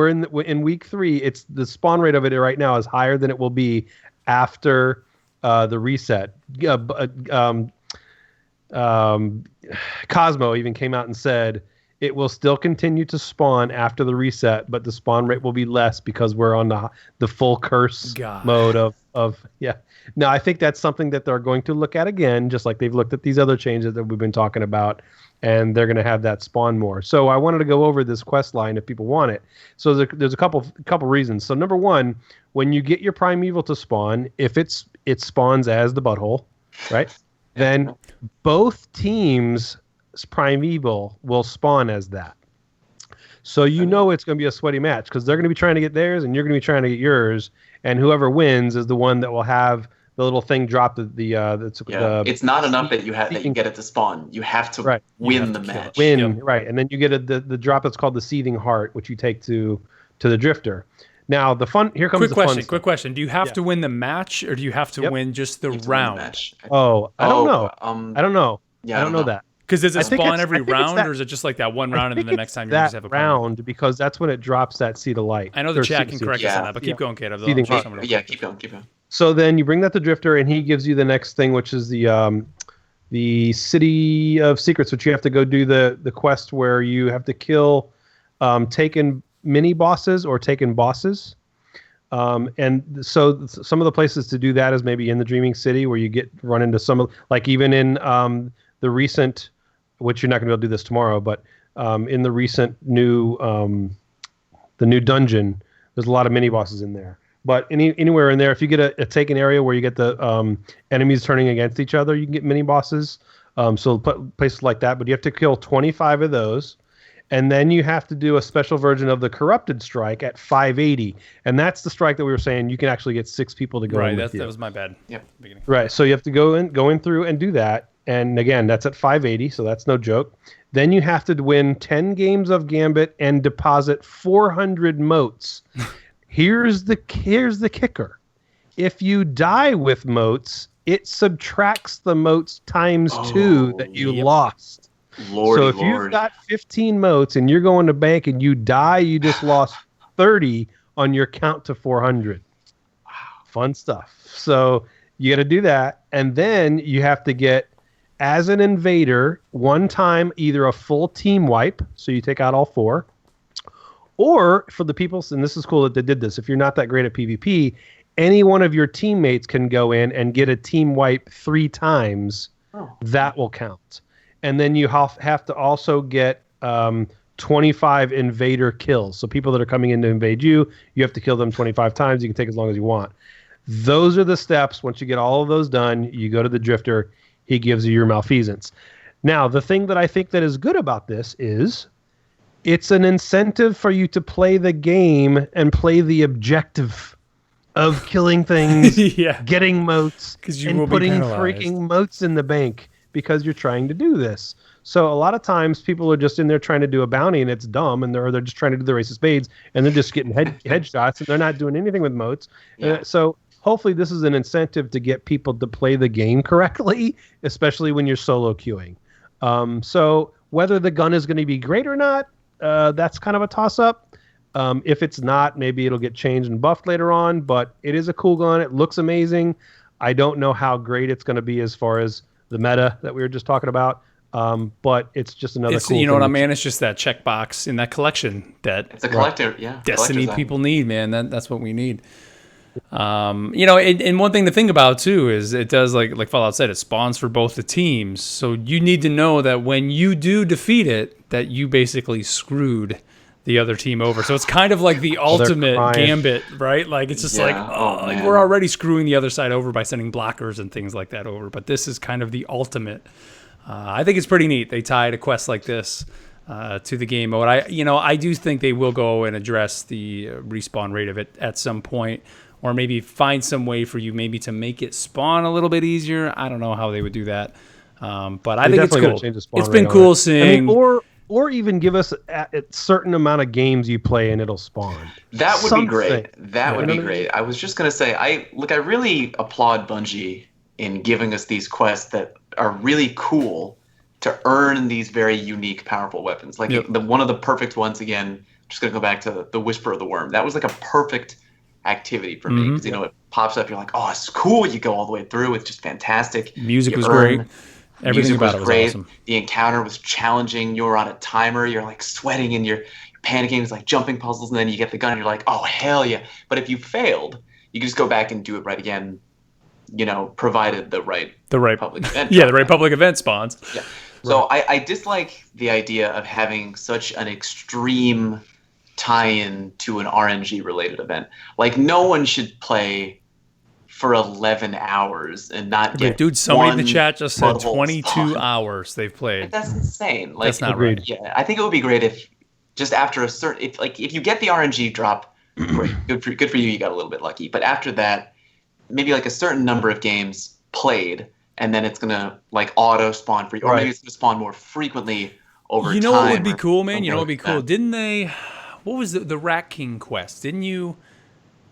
in week 3. It's the spawn rate of it right now is higher than it will be after the reset. Cosmo even came out and said it will still continue to spawn after the reset, but the spawn rate will be less because we're on the full curse mode of. Now, I think that's something that they're going to look at again, just like they've looked at these other changes that we've been talking about, and they're going to have that spawn more. So I wanted to go over this quest line if people want it. So there's a couple reasons. So number one, when you get your primeval to spawn, if it spawns as the butthole, right? Then both teams' primeval will spawn as that. So you know it's going to be a sweaty match because they're going to be trying to get theirs and you're going to be trying to get yours, and whoever wins is the one that will have the little thing drop it's not enough that you get it to spawn. You have to win the match. Right, and then you get the drop that's called the seething heart, which you take to the drifter. Now here comes the fun stuff. Quick question. Do you have to win the match, or do you have to win just the round? I don't know. I don't know. Yeah, I don't know that. Because does it spawn every round, or is it just like that one round, and then the next time you just have a round? Because that's when it drops that seed of light. I know the chat can correct us on that, but keep going, Caleb. Keep going. So then you bring that to Drifter, and he gives you the next thing, which is the City of Secrets, which you have to go do the quest where you have to kill taken mini bosses or taken bosses. And so some of the places to do that is maybe in the Dreaming City, where you run into some of, like even in the recent, which you're not going to be able to do this tomorrow, but in the recent new dungeon, there's a lot of mini bosses in there. But anywhere in there, if you get a taken area where you get the enemies turning against each other, you can get mini bosses. So places like that, but you have to kill 25 of those. And then you have to do a special version of the Corrupted Strike at 580. And that's the strike that we were saying you can actually get 6 people to go in with you. That was my bad. Yep. Right, so you have to go in through and do that. And again, that's at 580, so that's no joke. Then you have to win 10 games of Gambit and deposit 400 motes. Here's the kicker. If you die with motes, it subtracts the motes times 2 that you lost. So if you've got 15 motes and you're going to bank and you die, you just lost 30 on your count to 400. Wow. Fun stuff. So you got to do that. And then you have to get, as an invader, one time either a full team wipe, so you take out all 4, or for the people, and this is cool that they did this, if you're not that great at PvP, any one of your teammates can go in and get a team wipe 3 times. That will count. And then you have to also get 25 invader kills. So people that are coming in to invade you, you have to kill them 25 times. You can take as long as you want. Those are the steps. Once you get all of those done, you go to the drifter. He gives you your Malfeasance. Now, the thing that I think that is good about this is it's an incentive for you to play the game and play the objective of killing things, getting moats, and putting freaking moats in the bank because you're trying to do this. So a lot of times people are just in there trying to do a bounty and it's dumb, and they're just trying to do the Race of Spades and they're just getting headshots and they're not doing anything with moats. So hopefully this is an incentive to get people to play the game correctly, especially when you're solo queuing. So whether the gun is going to be great or not, that's kind of a toss-up. If it's not, maybe it'll get changed and buffed later on, but it is a cool gun. It looks amazing. I don't know how great it's going to be as far as the meta that we were just talking about, but it's just another cool you know thing. what I mean? It's just that checkbox in that collection that it's a collector, Destiny people need, man. That's what we need. And one thing to think about too is it does, like Fallout said, it spawns for both the teams. So you need to know that when you do defeat it, that you basically screwed the other team over. So it's kind of like the ultimate gambit, right? Like it's just like we're already screwing the other side over by sending blockers and things like that over. But this is kind of the ultimate. I think it's pretty neat. They tied a quest like this to the game mode. I do think they will go and address the respawn rate of it at some point, or maybe find some way for you maybe to make it spawn a little bit easier. I don't know how they would do that. But I think it's cool. It's been cool seeing... Or even give us a certain amount of games you play and it'll spawn. That would be great. That would be great. I was just going to say, I really applaud Bungie in giving us these quests that are really cool to earn these very unique, powerful weapons. Like one of the perfect ones, again, just going to go back to the Whisper of the Worm. That was like a perfect activity for me because, it pops up. You're like, oh, it's cool. You go all the way through. It's just fantastic. Music was great. Everything about it was great. Awesome. The encounter was challenging. You were on a timer. You're like sweating and you're panicking. It's like jumping puzzles, and then you get the gun. And you're like, oh hell yeah! But if you failed, you can just go back and do it right again. Provided the right public event. The right public event spawns. Yeah. So I dislike the idea of having such an extreme tie-in to an RNG related event. Like no one should play for 11 hours and not get somebody in the chat just said 22 hours they've played. That's insane. Like, that's not right. Yeah, I think it would be great if just after a certain, if you get the RNG drop, great, good for you. You got a little bit lucky. But after that, maybe like a certain number of games played, and then it's gonna like auto spawn for you, or maybe it's gonna spawn more frequently over time. You know what would be cool, man? You know what would be cool? Didn't they? What was the Rat King quest? Didn't you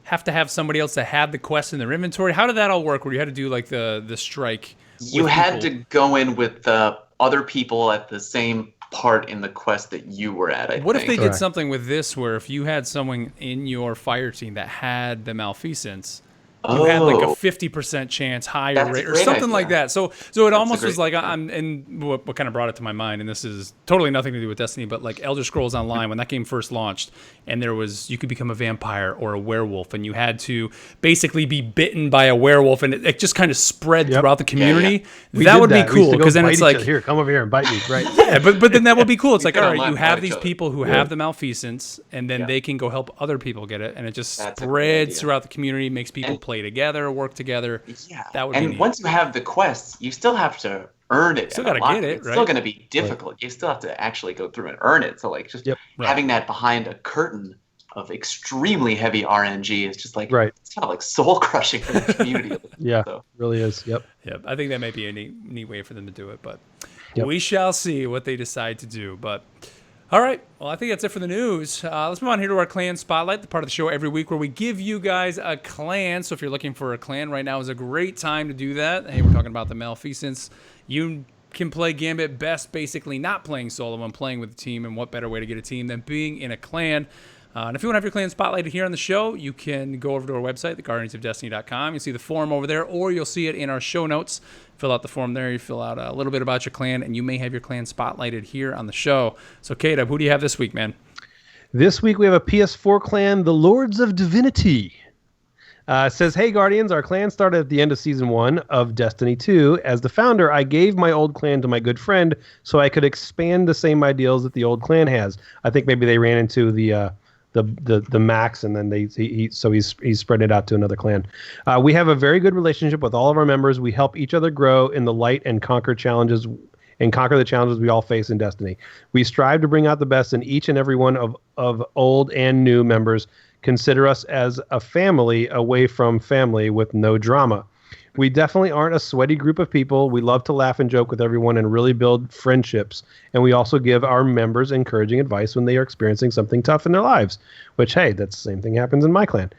have to have somebody else that had the quest in their inventory? How did that all work where you had to do like the strike? You had to go in with other people at the same part in the quest that you were at, What if they did something with this where if you had someone in your fire team that had the Malfeasance, you had like a 50% chance higher rate or something like that. So it almost was like, and what kind of brought it to my mind, and this is totally nothing to do with Destiny, but like Elder Scrolls Online, when that game first launched, and you could become a vampire or a werewolf, and you had to basically be bitten by a werewolf, and it just kind of spread throughout the community. That would be cool, because then it's like, here, come over here and bite me, right? Yeah, but then that would be cool. It's like, all right, you have these people who have the Malfeasance, and then they can go help other people get it, and it just spreads throughout the community, makes people play together, work together. Yeah, that would be neat. Once you have the quests, you still have to earn it. Still got to get it, It's still going to be difficult. You still have to actually go through and earn it. So like just having that behind a curtain of extremely heavy RNG is just like it's kind of like soul crushing for the community. Really is. Yep. I think that may be a neat way for them to do it, but we shall see what they decide to do. But all right, well, I think that's it for the news. Let's move on here to our clan spotlight, the part of the show every week where we give you guys a clan. So if you're looking for a clan, right now is a great time to do that. Hey, we're talking about the Malfeasance. You can play Gambit best basically not playing solo and playing with a team, and what better way to get a team than being in a clan. And if you want to have your clan spotlighted here on the show, you can go over to our website, theguardiansofdestiny.com. You'll see the form over there, or you'll see it in our show notes. Fill out the form there. You fill out a little bit about your clan, and you may have your clan spotlighted here on the show. So, Caleb, who do you have this week, man? This week we have a PS4 clan, the Lords of Divinity. Says, hey, Guardians, our clan started at the end of Season 1 of Destiny 2. As the founder, I gave my old clan to my good friend so I could expand the same ideals that the old clan has. I think maybe they ran into the max, and then he's spread it out to another clan. We have a very good relationship with all of our members. We help each other grow in the light and conquer the challenges we all face in Destiny. We strive to bring out the best in each and every one of old and new members. Consider us as a family away from family with no drama. We definitely aren't a sweaty group of people. We love to laugh and joke with everyone and really build friendships. And we also give our members encouraging advice when they are experiencing something tough in their lives, which, hey, that's the same thing happens in my clan.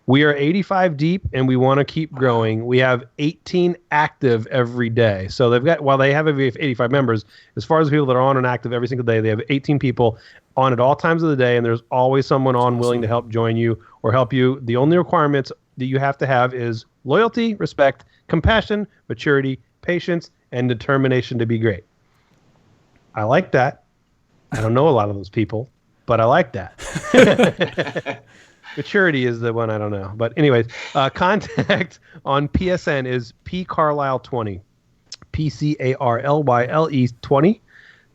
We are 85 deep, and we want to keep growing. We have 18 active every day. So while they have 85 members, as far as people that are on and active every single day, they have 18 people on at all times of the day, and there's always someone on willing to help join you or help you. The only requirements that you have to have is loyalty, respect, compassion, maturity, patience, and determination to be great. I like that. I don't know a lot of those people, but I like that. Maturity is the one I don't know. But anyways, contact on PSN is pcarlyle20. PCARLYLE 20.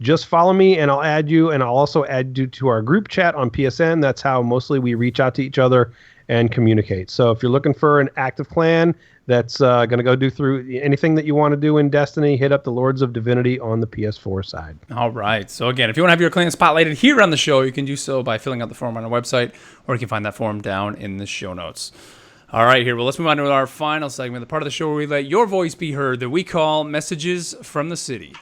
Just follow me and I'll add you, and I'll also add you to our group chat on PSN. That's how mostly we reach out to each other and communicate. So if you're looking for an active clan that's going to go do through anything that you want to do in Destiny, hit up the Lords of Divinity on the PS4 side. All right. So again, if you want to have your clan spotlighted here on the show, you can do so by filling out the form on our website, or you can find that form down in the show notes. All right, here. Well, let's move on to our final segment, the part of the show where we let your voice be heard, that we call Messages from the City.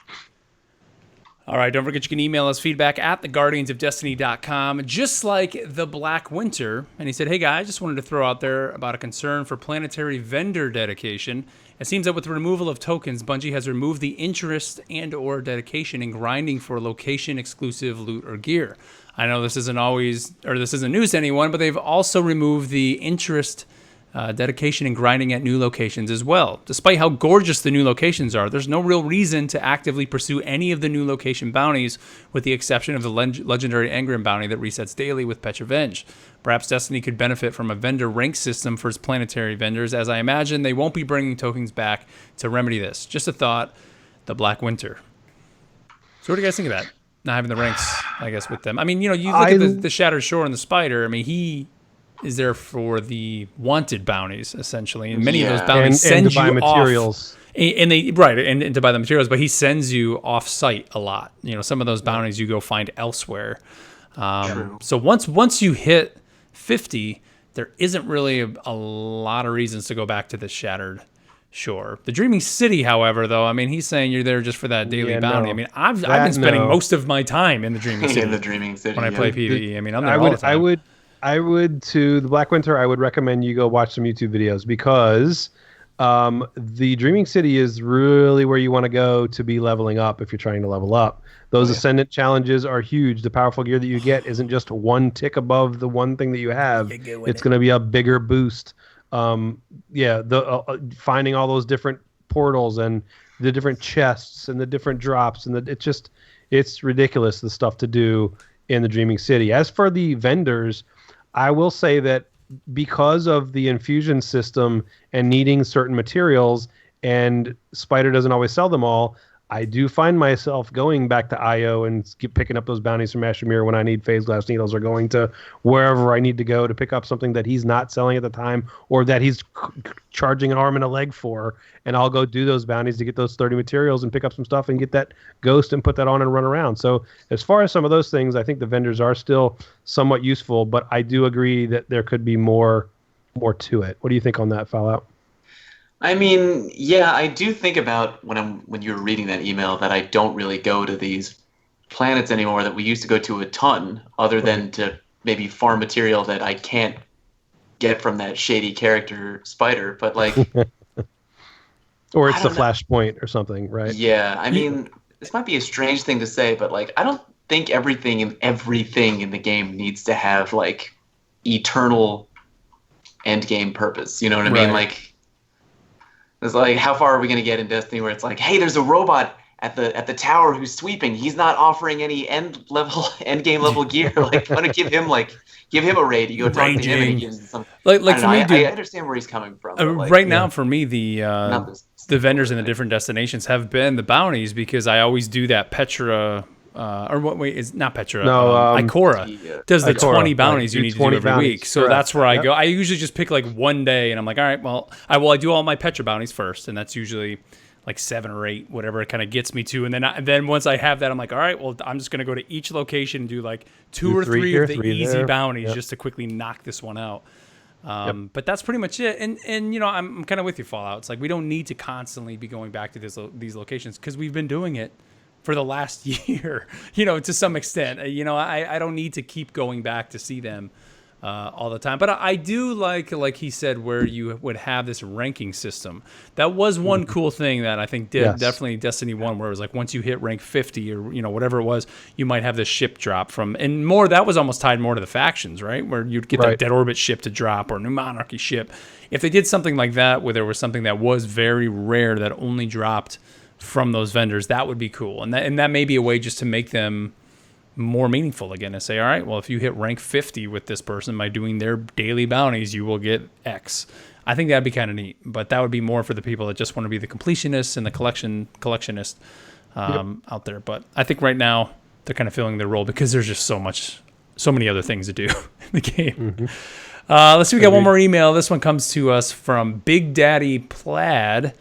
All right, don't forget you can email us feedback at theguardiansofdestiny.com, just like the Black Winter. And he said, hey, guys, just wanted to throw out there about a concern for planetary vendor dedication. It seems that with the removal of tokens, Bungie has removed the interest and or dedication in grinding for location-exclusive loot or gear. I know this isn't news to anyone, but they've also removed the interest dedication and grinding at new locations as well. Despite how gorgeous the new locations are, there's no real reason to actively pursue any of the new location bounties, with the exception of the legendary Engram bounty that resets daily with Pet's Revenge. Perhaps Destiny could benefit from a vendor rank system for its planetary vendors, as I imagine they won't be bringing tokens back to remedy this. Just a thought, the Black Winter. So what do you guys think of that? Not having the ranks, I guess, with them. I mean, you look at the Shattered Shore and the Spider. I mean, he is there for the wanted bounties, essentially, and many of those bounties send you materials. And to buy the materials, but he sends you off site a lot. Some of those bounties you go find elsewhere. So once you hit 50, there isn't really a lot of reasons to go back to the Shattered Shore. The Dreaming City, however, though, I mean, he's saying you're there just for that daily bounty. No. I mean, I've been spending most of my time in the Dreaming City. When I play PvE. I mean, I'm there all the time. I would, to the Black Winter, I would recommend you go watch some YouTube videos, because the Dreaming City is really where you want to go to be leveling up if you're trying to level up. Those Ascendant challenges are huge. The powerful gear that you get isn't just one tick above the one thing that you have. It's going to be a bigger boost. Finding all those different portals and the different chests and the different drops, and it's ridiculous, the stuff to do in the Dreaming City. As for the vendors, I will say that because of the infusion system and needing certain materials, and Spider doesn't always sell them all, I do find myself going back to IO and picking up those bounties from Ashmir when I need phase glass needles, or going to wherever I need to go to pick up something that he's not selling at the time, or that he's charging an arm and a leg for, and I'll go do those bounties to get those 30 materials and pick up some stuff and get that ghost and put that on and run around. So as far as some of those things, I think the vendors are still somewhat useful, but I do agree that there could be more to it. What do you think on that, Fallout? I mean, yeah, I do think about when you were reading that email that I don't really go to these planets anymore that we used to go to a ton, other than to maybe farm material that I can't get from that shady character Spider. But or it's a flashpoint or something, right? Yeah, I mean, this might be a strange thing to say, but I don't think everything in the game needs to have eternal end game purpose. You know what I mean? It's how far are we going to get in Destiny where it's hey, there's a robot at the tower who's sweeping, he's not offering any end game level gear. Like, want to give him a raid. You go talk to him and he gives some. Like for me, dude, I understand where he's coming from. But right now, for me, the vendors in the different destinations have been the bounties, because I always do that Petra. Or what? Wait, is not Petra? No, Ikora does the 20 bounties you need to do every week. So that's where I go. I usually just pick like one day, and I'm like, all right, well, I do all my Petra bounties first, and that's usually like 7 or 8, whatever it kind of gets me to. And then once I have that, I'm like, all right, well, I'm just gonna go to each location and do like 2 or 3 of the easy bounties just to quickly knock this one out. But that's pretty much it. And you know, I'm kind of with you, Fallout. It's like we don't need to constantly be going back to these locations, because we've been doing it for the last year, you know, to some extent. You know, I don't need to keep going back to see them all the time. But I do like he said, where you would have this ranking system. That was one cool thing that I think definitely Destiny 1, where it was like once you hit rank 50 or, you know, whatever it was, you might have this ship drop from, and more, that was almost tied more to the factions, right? Where you'd get that Dead Orbit ship to drop, or New Monarchy ship. If they did something like that, where there was something that was very rare that only dropped from those vendors, that would be cool. And that may be a way just to make them more meaningful again, and say, all right, well, if you hit rank 50 with this person by doing their daily bounties, you will get X. I think that'd be kind of neat, but that would be more for the people that just want to be the completionists and the collectionist out there. But I think right now they're kind of filling their role, because there's just so many other things to do in the game. Let's see, we got one more email. This one comes to us from Big Daddy Plaid.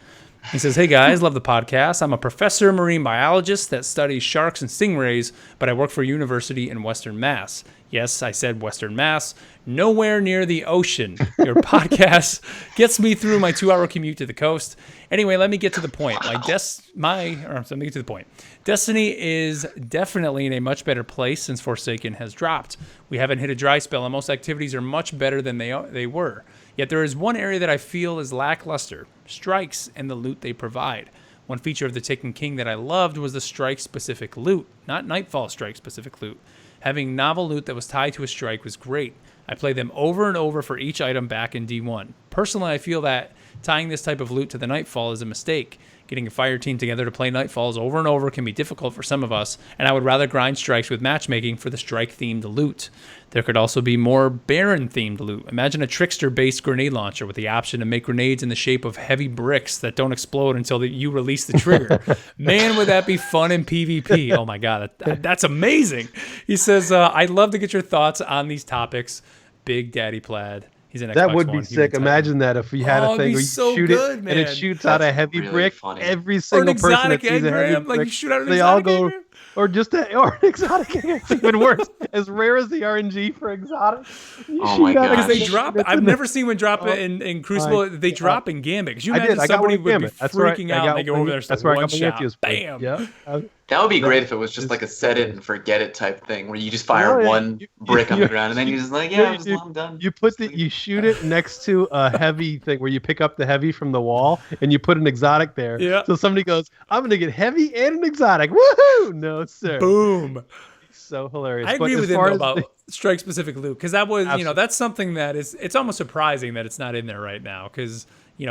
He says, hey guys, love the podcast. I'm a professor marine biologist that studies sharks and stingrays, but I work for a university in Western Mass. Yes, I said Western Mass, nowhere near the ocean. Your podcast gets me through my 2-hour commute to the coast. Anyway, let me get to the point. Let me get to the point. Destiny is definitely in a much better place since Forsaken has dropped. We haven't hit a dry spell, and most activities are much better than they were. Yet there is one area that I feel is lackluster: strikes and the loot they provide. One feature of the Taken King that I loved was the strike-specific loot, not Nightfall strike-specific loot. Having novel loot that was tied to a strike was great. I played them over and over for each item back in D1. Personally, I feel that tying this type of loot to the Nightfall is a mistake. Getting a fire team together to play Nightfalls over and over can be difficult for some of us, and I would rather grind strikes with matchmaking for the strike-themed loot. There could also be more Baron-themed loot. Imagine a Trickster-based grenade launcher with the option to make grenades in the shape of heavy bricks that don't explode until you release the trigger. Man, would that be fun in PvP. Oh my god, that's amazing. He says, I'd love to get your thoughts on these topics. Big Daddy Plaid. He's an Xbox that would be One, sick. Imagine that if you had a thing where you shoot it man. And it shoots out a heavy brick. Funny. Every single person that sees a heavy brick, like you shoot out an they all exotic go, or an exotic. It's even worse. As rare as the RNG for exotic. Oh my god! Because they drop. I've never seen one drop in Crucible. They drop in Gambit. Because you imagine somebody would be freaking out and they go over there. That's where I got one my shot. Bam. Yeah. That would be great if it was just like a set it and forget it type thing, where you just fire one brick on the ground and then you're just like, I'm done. You shoot it next to a heavy thing where you pick up the heavy from the wall and you put an exotic there. Yeah. So somebody goes, I'm going to get heavy and an exotic. Woohoo! No, sir. Boom. So hilarious. I agree with him about strike specific loot, because that was, that's something that it's almost surprising that it's not in there right now, because,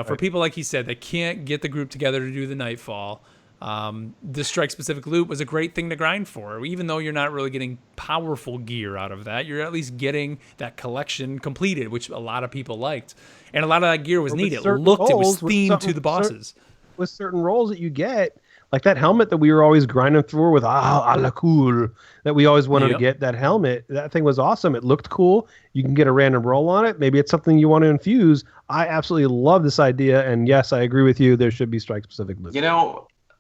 for people like he said that can't get the group together to do the Nightfall. The strike specific loot was a great thing to grind for. Even though you're not really getting powerful gear out of that, you're at least getting that collection completed, which a lot of people liked, and a lot of that gear was neat. It was themed to the bosses. With certain roles that you get, like that helmet that we were always grinding through with la cool, that we always wanted to get. That helmet, that thing was awesome. It looked cool. You can get a random roll on it. Maybe it's something you want to infuse. I absolutely love this idea, and yes, I agree with you. There should be strike specific loot.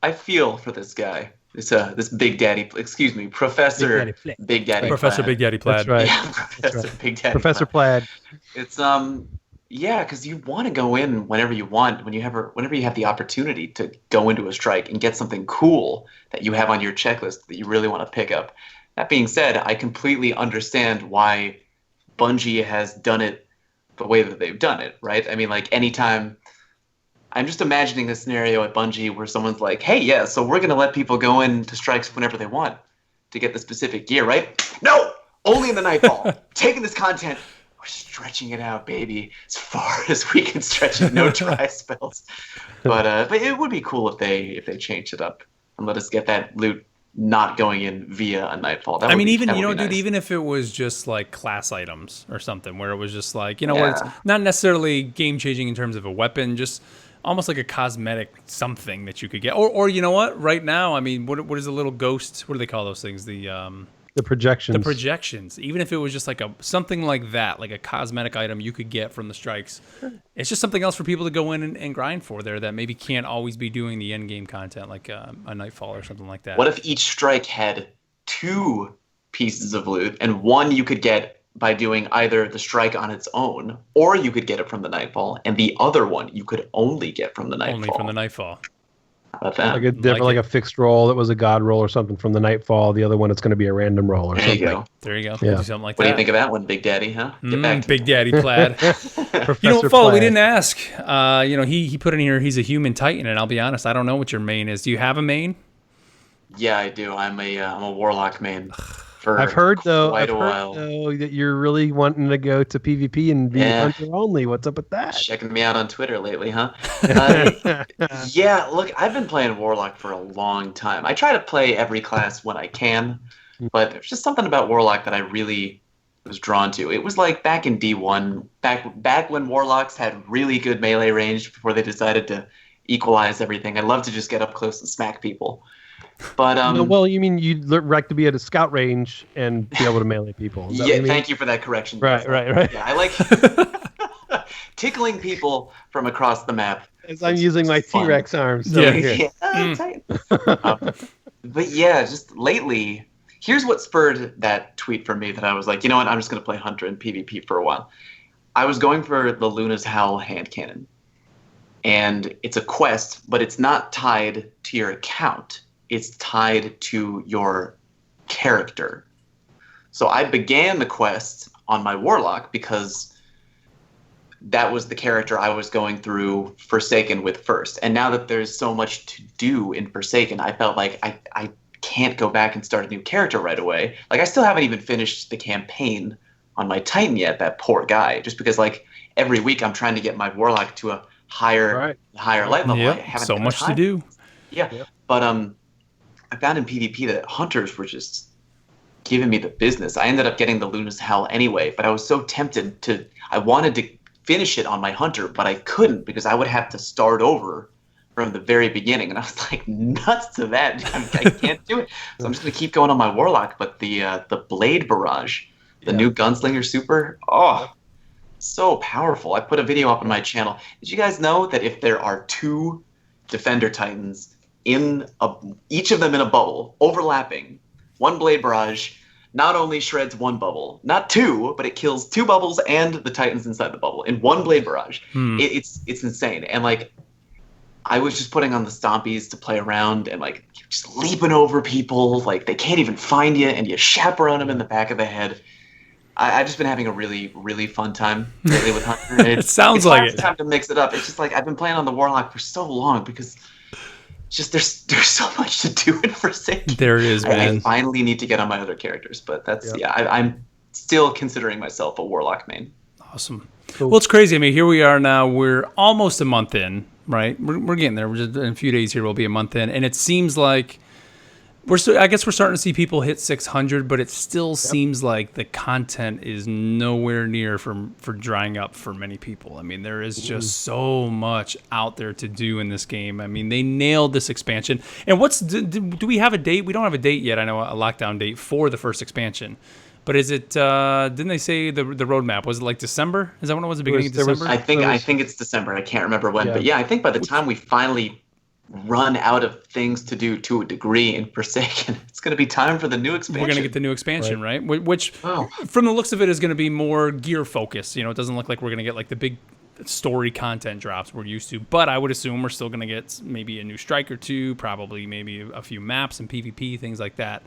I feel for this guy. This Big Daddy, Professor Big Daddy Professor Plaid. Big Daddy Plaid. That's right. Yeah, Professor Big Daddy Professor Plaid. It's because you want to go in whenever you want, whenever you have the opportunity to go into a strike and get something cool that you have on your checklist that you really want to pick up. That being said, I completely understand why Bungie has done it the way that they've done it, right? I mean, like, anytime... I'm just imagining a scenario at Bungie where someone's like, hey, yeah, so we're going to let people go into strikes whenever they want to get the specific gear, right? No! Only in the Nightfall. Taking this content, we're stretching it out, baby, as far as we can stretch it. No dry spells. But it would be cool if they changed it up and let us get that loot not going in via a Nightfall. I mean, even, dude, even if it was just like class items or something, where it was just like, where it's not necessarily game changing in terms of a weapon, just almost like a cosmetic something that you could get. Or you know what? Right now, I mean, what is a little ghost? What do they call those things? The projections. The projections. Even if it was just like something like that, like a cosmetic item you could get from the strikes, it's just something else for people to go in and grind for there that maybe can't always be doing the end game content, like a Nightfall or something like that. What if each strike had 2 pieces of loot, and one you could get by doing either the strike on its own, or you could get it from the Nightfall, and the other one you could only get from the Nightfall? Only from the Nightfall. About that? Like a fixed roll that was a god roll or something from the Nightfall. The other one, it's going to be a random roll or something. There you go. Yeah. Do something like what that. do you think of that one, Big Daddy? Huh? Get back to Big Daddy Plaid. Professor Follow. Plaid. We didn't ask. He put in here. He's a human titan, and I'll be honest, I don't know what your main is. Do you have a main? Yeah, I do. I'm a warlock main. I've heard though that you're really wanting to go to PvP and be hunter only. What's up with that? Checking me out on Twitter lately, huh? Yeah, look, I've been playing warlock for a long time. I try to play every class when I can, but there's just something about warlock that I really was drawn to. It was like back in D1, back when warlocks had really good melee range before they decided to equalize everything. I love to just get up close and smack people. But you mean you'd like to be at a scout range and be able to melee people? Yeah, thank you for that correction. Right. Yeah, I like tickling people from across the map. As I'm using my fun. T-Rex arms. Tight. But yeah, just lately, here's what spurred that tweet for me that I was like, you know what, I'm just going to play Hunter and PvP for a while. I was going for the Luna's Howl hand cannon. And it's a quest, but it's not tied to your account. It's tied to your character. So I began the quest on my Warlock because that was the character I was going through Forsaken with first. And now that there's so much to do in Forsaken, I felt like I can't go back and start a new character right away. Like, I still haven't even finished the campaign on my Titan yet, that poor guy. Just because, like, every week I'm trying to get my Warlock to a higher light level. Yep. So much to do. Yeah. Yep. But I found in PvP that hunters were just giving me the business. I ended up getting the Luna's Howl anyway, but I was so tempted I wanted to finish it on my hunter, but I couldn't because I would have to start over from the very beginning. And I was like nuts to that. I can't do it. So I'm just going to keep going on my Warlock. But the Blade Barrage, the new Gunslinger Super, so powerful. I put a video up on my channel. Did you guys know that if there are 2 Defender Titans each of them in a bubble, overlapping, one Blade Barrage not only shreds 1 bubble, not 2, but it kills 2 bubbles and the Titans inside the bubble in 1 Blade Barrage. It's insane. And like, I was just putting on the Stompies to play around and like just leaping over people, like they can't even find you, and you chaperone them in the back of the head. I've just been having a really, really fun time lately with Hunter. It sounds like it's time to mix it up. It's just like I've been playing on the Warlock for so long because just there's so much to do in Forsaken. There is, man. I finally need to get on my other characters, but that's I'm still considering myself a Warlock main. Awesome. Cool. Well, it's crazy. I mean, here we are now. We're almost a month in, right? We're getting there. We're just in a few days here. We'll be a month in, and it seems like I guess we're starting to see people hit 600, but it still seems like the content is nowhere near for drying up for many people. I mean, there is just so much out there to do in this game. I mean, they nailed this expansion. And do we have a date? We don't have a date yet. I know a lockdown date for the first expansion. But is it? Didn't they say the roadmap? Was it like December? Is that when it was? The beginning of December? I think it's December. I can't remember when. Yeah. But yeah, I think by the time we finally run out of things to do to a degree in Forsaken, it's going to be time for the new expansion. We're going to get the new expansion, right? Which, from the looks of it, is going to be more gear focused. You know, it doesn't look like we're going to get like the big story content drops we're used to. But I would assume we're still going to get maybe a new strike or 2, probably maybe a few maps and PvP, things like that.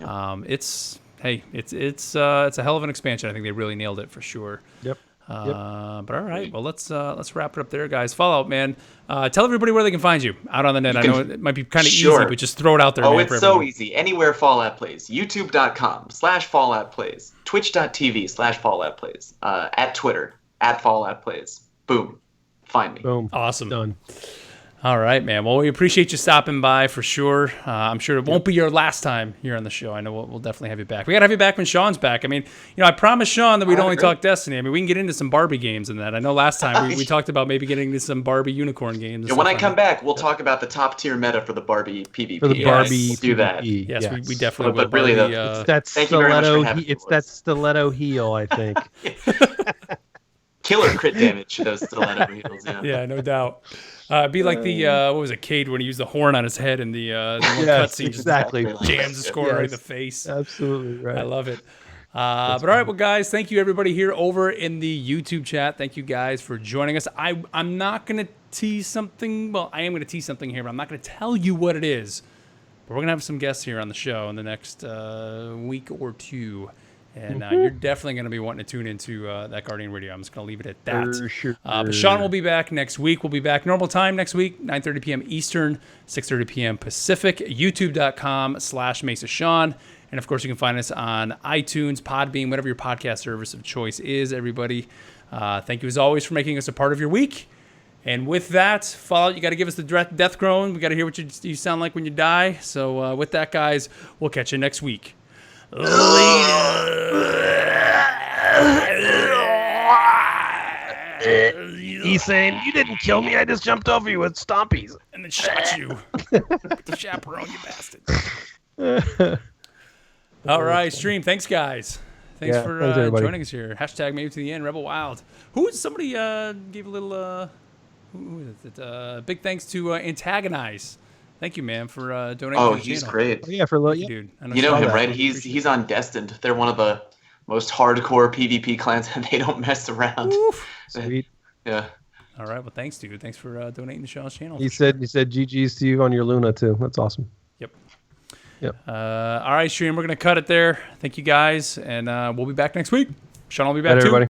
Yep. It's a hell of an expansion. I think they really nailed it for sure. Yep. But all right, well let's wrap it up there, guys. Fallout, man. Tell everybody where they can find you out on the net. I know it might be kind of easy, but just throw it out there. Oh, it's so easy. Anywhere Fallout Plays. YouTube.com/Fallout Plays. Twitch.tv/Fallout Plays. At Twitter @Fallout Plays. Boom. Find me. Boom. Awesome. Done. All right, man. Well, we appreciate you stopping by for sure. I'm sure it won't be your last time here on the show. I know we'll definitely have you back. We got to have you back when Sean's back. I mean, I promised Sean that we'd only talk Destiny. I mean, we can get into some Barbie games and that. I know last time we talked about maybe getting into some Barbie unicorn games. Yeah, when I come back, we'll talk about the top tier meta for the Barbie PvP. For the Barbie do that. Yes, we definitely will. But really, it's that stiletto heel, I think. Killer crit damage to those stiletto heels. Yeah, no doubt. It'd be like the what was it, Cade, when he used the horn on his head in the cutscene, exactly. Just jams the score right in the face. Absolutely right. I love it. But all right, well, guys, thank you everybody here over in the YouTube chat. Thank you guys for joining us. I'm not gonna tease something. Well, I am gonna tease something here, but I'm not gonna tell you what it is. But we're gonna have some guests here on the show in the next week or two. And you're definitely going to be wanting to tune into that Guardian Radio. I'm just going to leave it at that. Sure. But Sean will be back next week. We'll be back normal time next week, 9:30 p.m. Eastern, 6:30 p.m. Pacific, youtube.com/Mesa Sean. And, of course, you can find us on iTunes, Podbean, whatever your podcast service of choice is, everybody. Thank you, as always, for making us a part of your week. And with that, Fallout, you got to give us the death groan. We got to hear what you sound like when you die. So with that, guys, we'll catch you next week. He's saying, you didn't kill me, I just jumped over you with stompies. And then shot you. With the chaperone, you bastard. All right, stream. Thanks, guys. Thanks for joining us here. Hashtag maybe to the end, Rebel Wild. Somebody gave a little, who is it? Big thanks to Antagonize. Thank you, man, for donating. Oh, to the he's channel. great. Yeah, for a little, dude. You know him, right? He's on Destined. They're one of the most hardcore PvP clans, and they don't mess around. Oof. Sweet. Yeah. All right. Well, thanks, dude. Thanks for donating to Sean's channel. He said GG's to you on your Luna too. That's awesome. Yep. All right, stream. We're gonna cut it there. Thank you, guys, and we'll be back next week. Sean will be back too. Everybody.